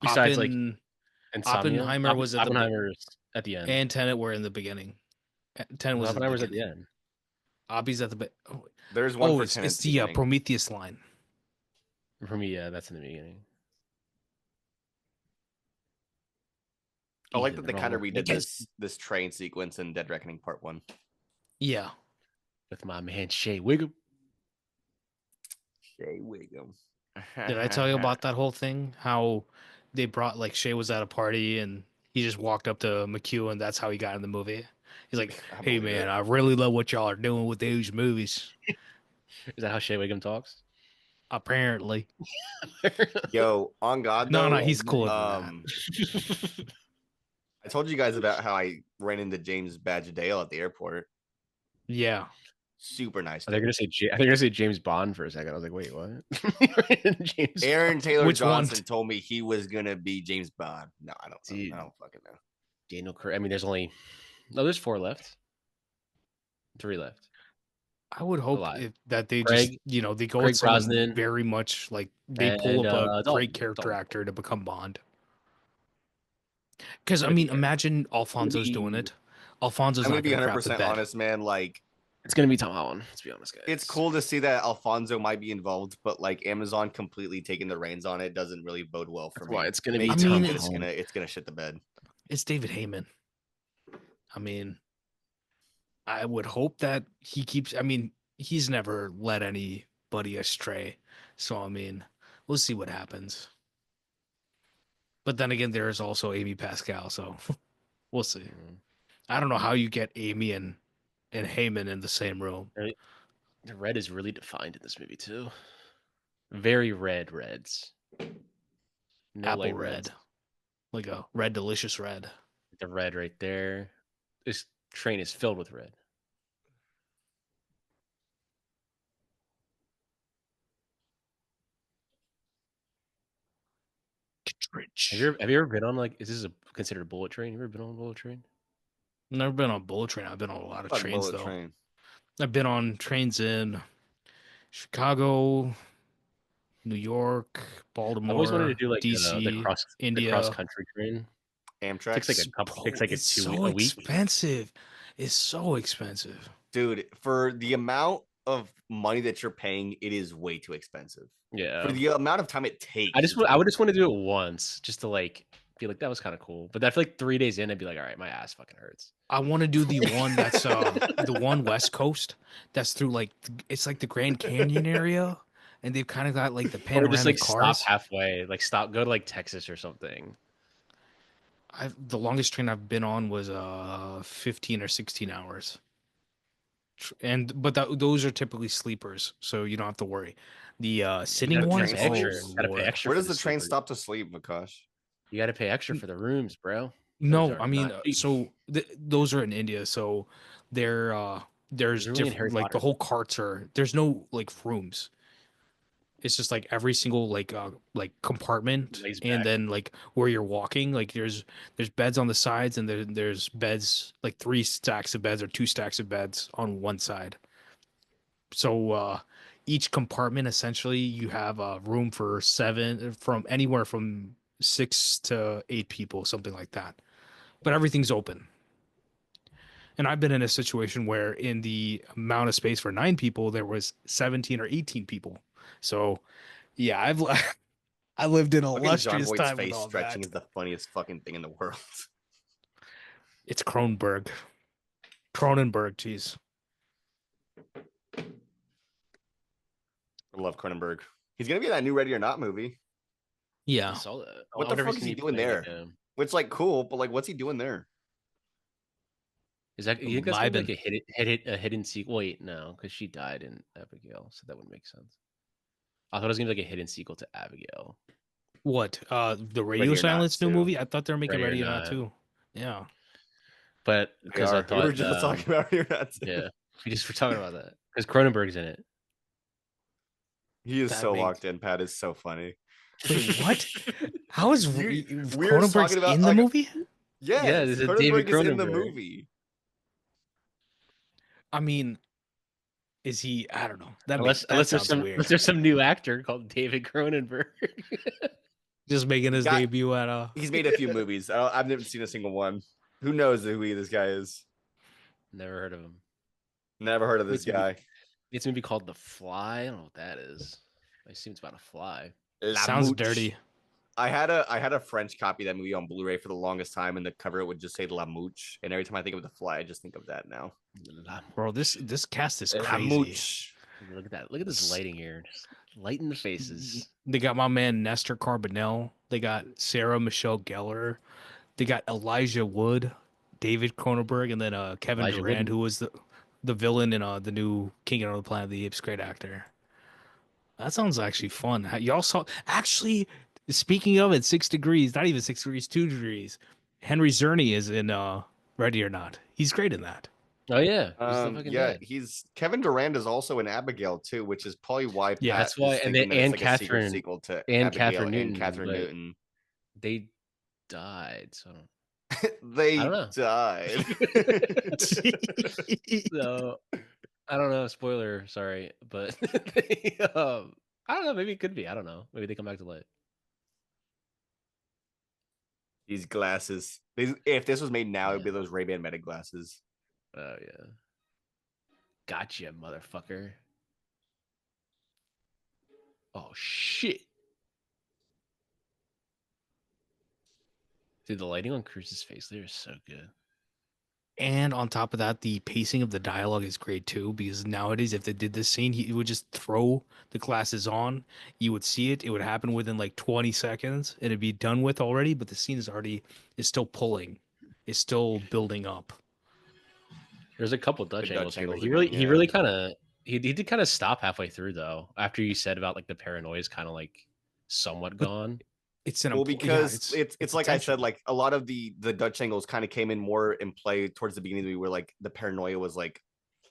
Besides, like, Insomnia, Oppenheimer was at the Oppenheimer's at the end. and Tenet were in the beginning. Tenet was Oppenheimer's at the at the end. Oppie's at the There's one for it's Tenet's the beginning. Prometheus line. For me, yeah, that's in the beginning. I like Ethan, that they wrong kind of one. redid this train sequence in Dead Reckoning Part 1. Yeah. With my man Shea Wiggum. Shea Wiggum. Did I tell you about that whole thing? How they brought, like, Shay was at a party and he just walked up to McHugh and that's how he got in the movie. He's like, I hey believe man, it. I really love what y'all are doing with these movies. Is that how Shea Wiggum talks? Apparently. Yo, on God, No, though, he's cooler than that. I told you guys about how I ran into James Badgedale at the airport. Yeah. Super nice. They're gonna say I think they're gonna say James Bond for a second. I was like, wait, what? James Aaron Bond. Taylor Which one? Johnson told me he was gonna be James Bond. No, I don't. Dude. I don't fucking know. Daniel Craig. I mean, there's 4 left. 3 left. I would hope Alive. that they Craig- just, they go Craig with someone Brosnan very much like they pull and, up a Dalton- great character Dalton. actor to become Bond. Because, I Gonna mean, be- imagine Alfonso's doing it. Alfonso's I'm not gonna be going to 100 crap the percent bed. honest, man. Like, It's gonna be Tom Holland. Let's be honest, guys. it's cool to see that Alfonso might be involved, but like Amazon completely taking the reins on it doesn't really bode well for That's me. why it's gonna They be I think mean, that it's gonna shit the bed. It's David Heyman. I mean, I would hope that he keeps. I mean, he's never led anybody astray. So, I mean, we'll see what happens. But then again, there is also Amy Pascal. So, we'll see. Mhm. I don't know how you get Amy and Heyman in the same room. The red is really defined in this movie too. Very red reds. No Apple light red. reds. Like a red, delicious red. The red right there. This train is filled with red. Have you ever been on, like, is this considered a bullet train? You ever been on a bullet train? Never been on a bullet train. I've been on a lot of Fuck trains, bullet though. train. I've been on trains in Chicago, New York, Baltimore, I've always wanted to do like DC, the cross India. country train. Amtrak. Takes like a couple. Takes like it's a so a week. expensive. It's so expensive. Dude, for the amount of money that you're paying, it is way too expensive. Yeah. For the amount of time it takes. I would just want to do it once, just to like be like, that was kind of cool. But I feel like 3 days in, I'd be like, all right, my ass fucking hurts. I want to do the one that's the one West Coast that's through like it's like the Grand Canyon area, and they've kind of got like the Or panoramic just like cars. stop halfway, like go to like Texas or something. The longest train I've been on was 15 or 16 hours. But those are typically sleepers, so you don't have to worry. The sitting gotta ones, pay extra. oh, Gotta pay Lord. extra. Where for does the train sleepers. stop to sleep, Vakash? You got to pay extra for the rooms, bro. No, are I mean, not cheap. so those are in India, so there's They're really in Harry different, like the Potter. whole carts are. There's no like rooms. It's just like every single like compartment, Lays and back. then like where you're walking, like there's beds on the sides, and there's beds, like 3 stacks of beds or 2 stacks of beds on one side. So each compartment essentially you have a room for 7 from anywhere from 6 to 8 people, something like that. But everything's open. And I've been in a situation where in the amount of space for 9 people there was 17 or 18 people. So yeah, I lived in a Fucking John illustrious Voight's time with face all stretching that. is the funniest fucking thing in the world. It's Cronenberg, geez. I love Cronenberg. He's gonna be in that new Ready or Not movie. I Yeah. saw that. I What the wonder if fuck he's is he gonna be doing playing there? it, Which like cool, but like what's he doing there? Is that you think that's gonna be like Vibing. a hidden sequel? Wait, no, because she died in Abigail, so that wouldn't make sense. I thought it was gonna be like a hidden sequel to Abigail. What? The Radio Ready or Not Silence new too. movie? I thought they were making Ready or Ready or Not Not. too. Yeah. But They because I are. We were thought just talking about Ready or Not too. yeah, we just were talking about that because Cronenberg's in it. He is That so makes- locked in. Pat is so funny. Wait, what? How is We were Cronenberg's talking about, in the like, movie? Yes, Yeah, there's a Cronenberg David is in the Cronenberg. movie. I mean, is he? I don't know. That Unless sounds there's some weird. unless there's some new actor called David Cronenberg. Just making his Got- debut at He's made a few movies. I've never seen a single one. Who knows who this guy is? Never heard of him. Never heard of this Wait, guy. It's a movie called The Fly. I don't know what that is. I assume it's about a fly. La Sounds Mouche. dirty. I had a French copy of that movie on Blu-ray for the longest time, and the cover would just say La Mouche. And every time I think of The Fly, I just think of that now. Bro, this cast is La crazy. Mouche. Look at that. Look at this lighting here. Just light in the faces. They got my man Nestor Carbonell. They got Sarah Michelle Gellar. They got Elijah Wood, David Cronenberg, and then Kevin Elijah Durant, Wood. who was the villain in the new King of the Planet of the Apes. Great actor. That sounds actually fun. Y'all saw actually. Speaking of it, 6 degrees, not even 6 degrees, 2 degrees. Henry Czerny is in Ready or Not. He's great in that. Oh yeah. Who's the fucking Yeah, dad? he's Kevin Durant is also in Abigail too, which is probably why. Yeah, Pat that's why- is and thinking they- that it's and like a secret Catherine- sequel to and Abigail Catherine and Newton, Catherine but- Newton. They died. So They I don't know. died. so I don't know. Spoiler, sorry, but I don't know. Maybe it could be. I don't know. Maybe they come back to life. These glasses. If this was made now, it'd be those Ray-Ban Meta glasses. Oh yeah. Gotcha, motherfucker. Oh shit. Dude, the lighting on Cruz's face there is so good. And on top of that, the pacing of the dialogue is great too. Because nowadays, if they did this scene, he would just throw the glasses on. You would see it. It would happen within like 20 seconds. And it'd be done with already. But the scene is still pulling. It's still building up. There's a couple Dutch Dutch angles here. angles He are really, good, he yeah. really kind of, he did kind of stop halfway through though. After you said about like the paranoia is kind of like somewhat gone. It's an Well, yeah, because it's like I said, intentional. like a lot of the Dutch angles kind of came in more in play towards the beginning of the movie, where like the paranoia was like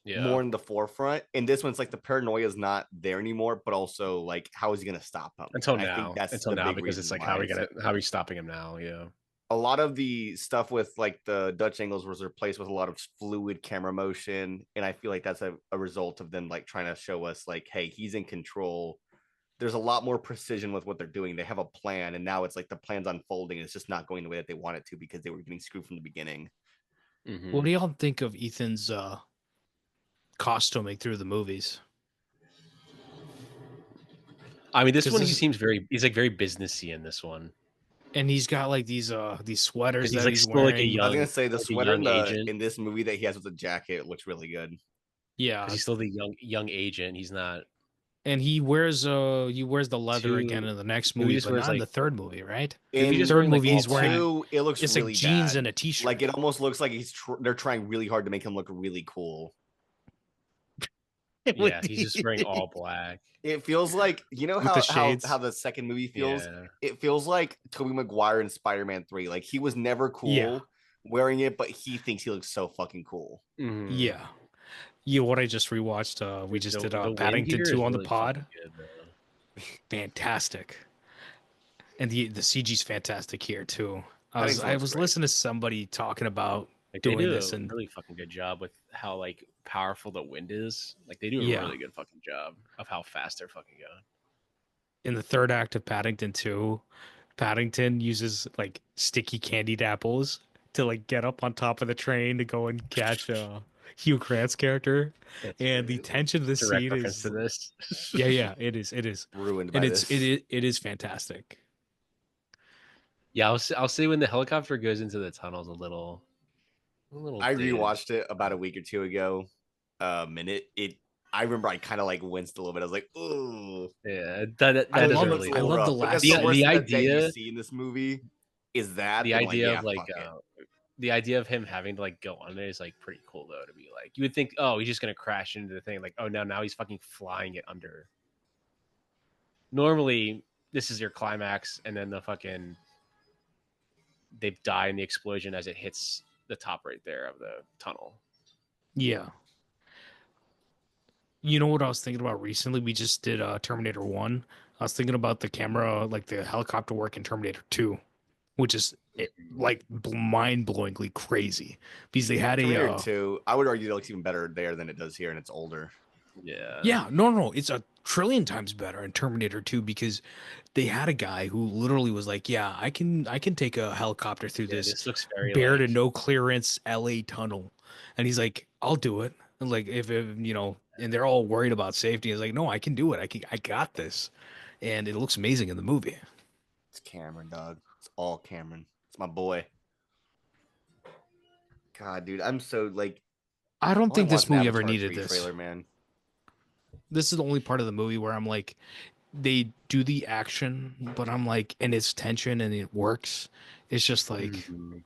Yeah. more in the forefront. And this one's like the paranoia is not there anymore, but also like how is he gonna stop him? Until And I now. think that's Until the now, big because it's reason like how why. are we stopping him now? Yeah. A lot of the stuff with like the Dutch angles was replaced with a lot of fluid camera motion, and I feel like that's a result of them like trying to show us like, hey, he's in control. There's a lot more precision with what they're doing. They have a plan, and now it's like the plan's unfolding, and it's just not going the way that they want it to because they were getting screwed from the beginning. Mhm. What do y'all think of Ethan's costuming through the movies? I mean, this 'Cause one this- he's like very businessy in this one. And he's got like these sweaters 'Cause he's, that like, he's still, like, a wearing. I was young- gonna say the like a sweater young agent. in this movie that he has with the jacket looks really good. Yeah, 'Cause he's still the young agent. He's not. and he wears the leather again Two- in the next maybe movie, just but wears, not in like- the third movie, right? Maybe In just third wearing, like, movie, he's all wearing two, it looks it's really like jeans bad. and a t-shirt. Like it almost looks like they're trying really hard to make him look really cool. Yeah, he's just wearing all black. It feels like With how the shades. how the second movie feels. Yeah. It feels like Tobey Maguire in Spider-Man 3. Like he was never cool Yeah. wearing it, but he thinks he looks so fucking cool. Mhm. Yeah. Yeah, what I just rewatched, we just did The wind Paddington here 2 is on the really pod. fucking good, though. Fantastic. And the CG's fantastic here too. I Paddington was looks great. listening to somebody talking about Like, they doing do this a and really fucking good job with how like powerful the wind is. Like they do a Yeah. really good fucking job of how fast they're fucking going. In the third act of Paddington 2, Paddington uses like sticky candied apples to like get up on top of the train to go and catch Hugh Grant's character. That's And the great. tension of the Direct scene reference is to this. yeah, it is. Ruined by And this. it is fantastic. Yeah, I'll say when the helicopter goes into the tunnels a little I dated. rewatched it about a week or two ago. And I remember I kind of like winced a little bit. I was like, "Ooh." Yeah, that I is love it. early. I love the last That's the- the worst the thing that you idea- see in this movie is that The then, idea yeah, of like fuck it. the idea of him having to like go on there is like pretty cool though. To be like, you would think, oh, he's just gonna crash into the thing. Like, oh no, now he's fucking flying it under. Normally, this is your climax, and then they die in the explosion as it hits the top right there of the tunnel. Yeah. You know what I was thinking about recently? We just did Terminator 1. I was thinking about the camera, like the helicopter work in Terminator 2, which is like mind-blowingly crazy because they had Terminator a 2, I would argue it looks even better there than it does here, and it's older. Yeah. yeah, no, it's a trillion times better in Terminator 2 because they had a guy who literally was like, yeah, I can take a helicopter through Yeah, this this looks very bare to like, no clearance LA tunnel. And he's like, I'll do it. And like if you know, and they're all worried about safety. He's like, no, I can do it. I got this. And it looks amazing in the movie. It's Cameron, dog. It's all Cameron. It's my boy. God, dude, I'm so like. I don't I think this watched an movie ever Avatar needed 3 this. trailer, man. This is the only part of the movie where I'm like, they do the action, but I'm like, and it's tension and it works. It's just like, Mhm.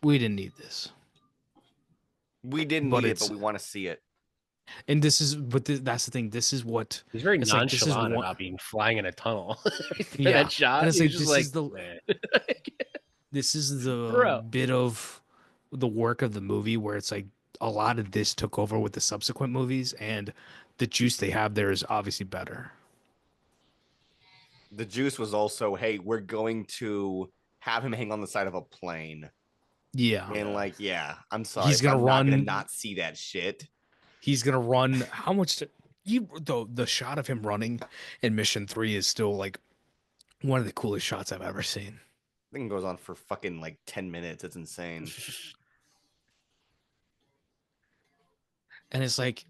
we didn't need this. We didn't But need it, it's- but we want to see it. And this is, but that's the thing. This is what He's very It's like, this is nonchalant one- about being flying in a tunnel. Yeah, That shot. and it's He's like, just this like, is the- man. this is the Bro. bit of the work of the movie where it's like a lot of this took over with the subsequent movies, and the juice they have there is obviously better. The juice was also, hey, we're going to have him hang on the side of a plane. Yeah, And like, yeah, I'm sorry. He's if gonna I'm not gonna run- not see that shit. he's gonna run. How much? The shot of him running in Mission 3 is still like one of the coolest shots I've ever seen. I think it goes on for fucking like 10 minutes. It's insane. And it's like,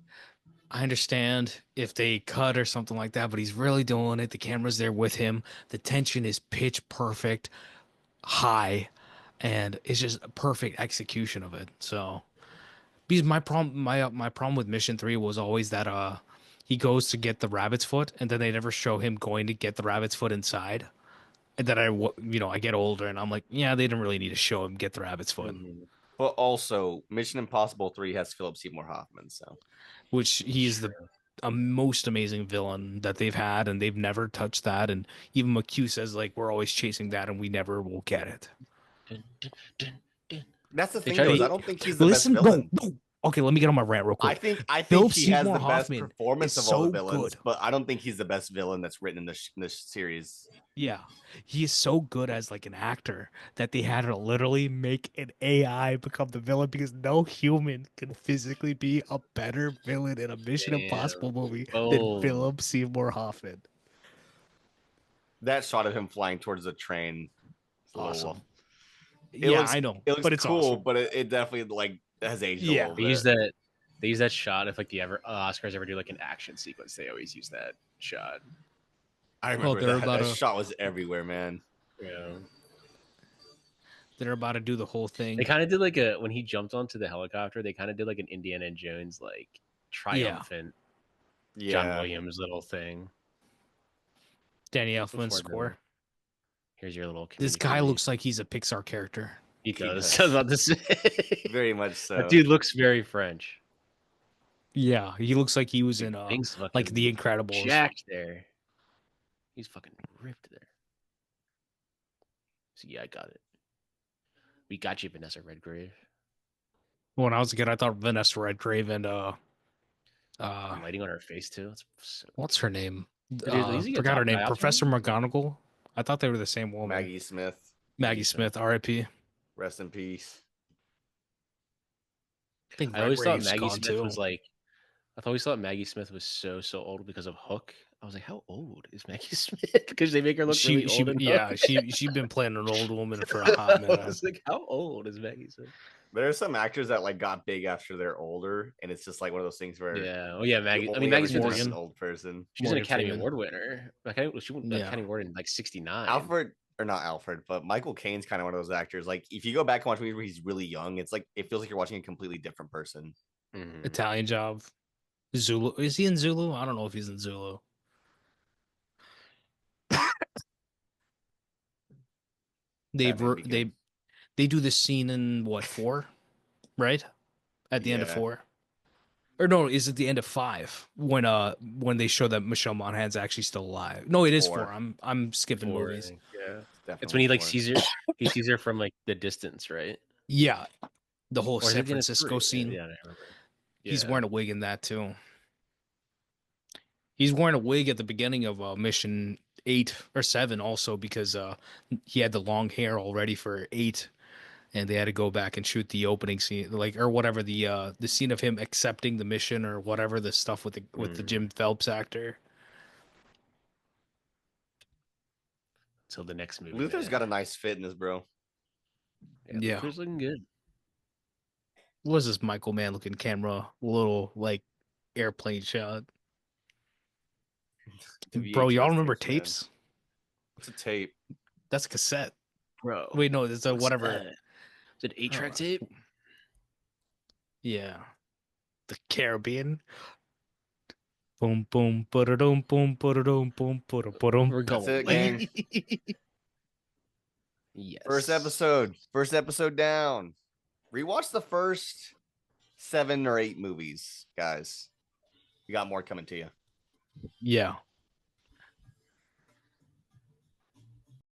I understand if they cut or something like that, but he's really doing it. The camera's there with him. The tension is pitch perfect, high, and it's just a perfect execution of it. So, because my problem with Mission 3 was always that he goes to get the rabbit's foot, and then they never show him going to get the rabbit's foot inside. And then I get older, and I'm like, yeah, they didn't really need to show him get the rabbit's foot, Mhm. But also, Mission Impossible 3 has Philip Seymour Hoffman, so which he's the most amazing villain that they've had, and they've never touched that. And even McHugh says like, we're always chasing that, and we never will get it. Dun, dun, dun, dun. that's the They thing. try to Though, is be- I don't think he's the Listen, best villain. no. Okay, let me get on my rant real I quick. think Philip he has the Seymour best Hoffman performance is of all the so villains, good. but I don't think he's the best villain that's written in this series. Yeah, he is so good as like an actor that they had to literally make an AI become the villain because no human can physically be a better villain in a Mission Damn. Impossible movie Boom. than Philip Seymour Hoffman. That shot of him flying towards the train, is a little Awesome. rough. Yeah, looks- I know, It looks but it's cool, awesome. but it definitely like has aged Yeah. a little They bit. use that shot if like the Oscars ever do like an action sequence. They always use that shot. I remember they're that. about That to- shot was everywhere, man. Yeah. They're about to do the whole thing. They kind of did like when he jumped onto the helicopter. They kind of did like an Indiana Jones like triumphant Yeah, John Williams little thing. Danny Elfman's Before the- score. Here's your little. This guy looks like he's a Pixar character. He He does. does. I was about to say. very much so. That dude looks very French. Yeah, he looks like he was in Things like fucking The Incredibles. jacked there. He's fucking ripped there. So yeah, I got it. We got you, Vanessa Redgrave. When I was a kid, I thought Vanessa Redgrave and Lighting on her face too. It's so... what's her name? Dude, is he a Forgot her top name. guy out Professor McGonagall. I thought they were the same woman. Maggie Smith, Maggie Smith, R.I.P. rest in peace. I think I always thought Redgrave's Maggie gone Smith too. was like. I always thought Maggie Smith was so old because of Hook. I was like, how old is Maggie Smith? Because they make her look really old. In yeah, Hook. she's been playing an old woman for a hot I minute. was like, how old is Maggie Smith? There are some actors that like got big after they're older, and it's just like one of those things where Yeah. Oh yeah, Maggie. I only mean, ever Maggie see Smith them was as an Morgan. old person. she's an Morgan Academy Freeman. Award winner. She won Yeah. Academy Award in like '69. Alfred, or not Alfred, but Michael Caine's kind of one of those actors. Like if you go back and watch movies where he's really young, it's like it feels like you're watching a completely different person. Mhm. Italian Job. Zulu. Is he in Zulu? I don't know if he's in Zulu. They do this scene in what, 4? Right? At the end of Yeah. 4. Or no, is it the end of 5 when they show that Michelle Monaghan's actually still alive? No, it is 4. 4. I'm skipping 4, I movies. think, yeah. Definitely It's when he like 4. sees her. He sees her from like the distance, right? Yeah. The whole Or is it San the end of Francisco 3? scene. Yeah, I don't remember. He's Yeah. wearing a wig in that too. He's wearing a wig at the beginning of Mission 8 or 7 also because he had the long hair already for 8 and they had to go back and shoot the opening scene like or whatever the scene of him accepting the mission or whatever, the stuff with the Jim Phelps actor. Till the next movie. Luther's man. got a nice fit in this, bro. Yeah. Luther's looking good. What was this Michael Mann looking camera? Little like airplane shot. Bro, y'all remember tapes? What's a tape? That's a cassette. Bro. Wait, no, it's a What's whatever. that? Is it 8-track Oh. tape? Yeah. The Caribbean. Boom boom ba-da-dum boom ba-da-dum boom ba-da-ba-dum. We're That's going. it, gang. Yes. First episode down. Rewatch the first 7 or 8 movies, guys. We got more coming to you. Yeah.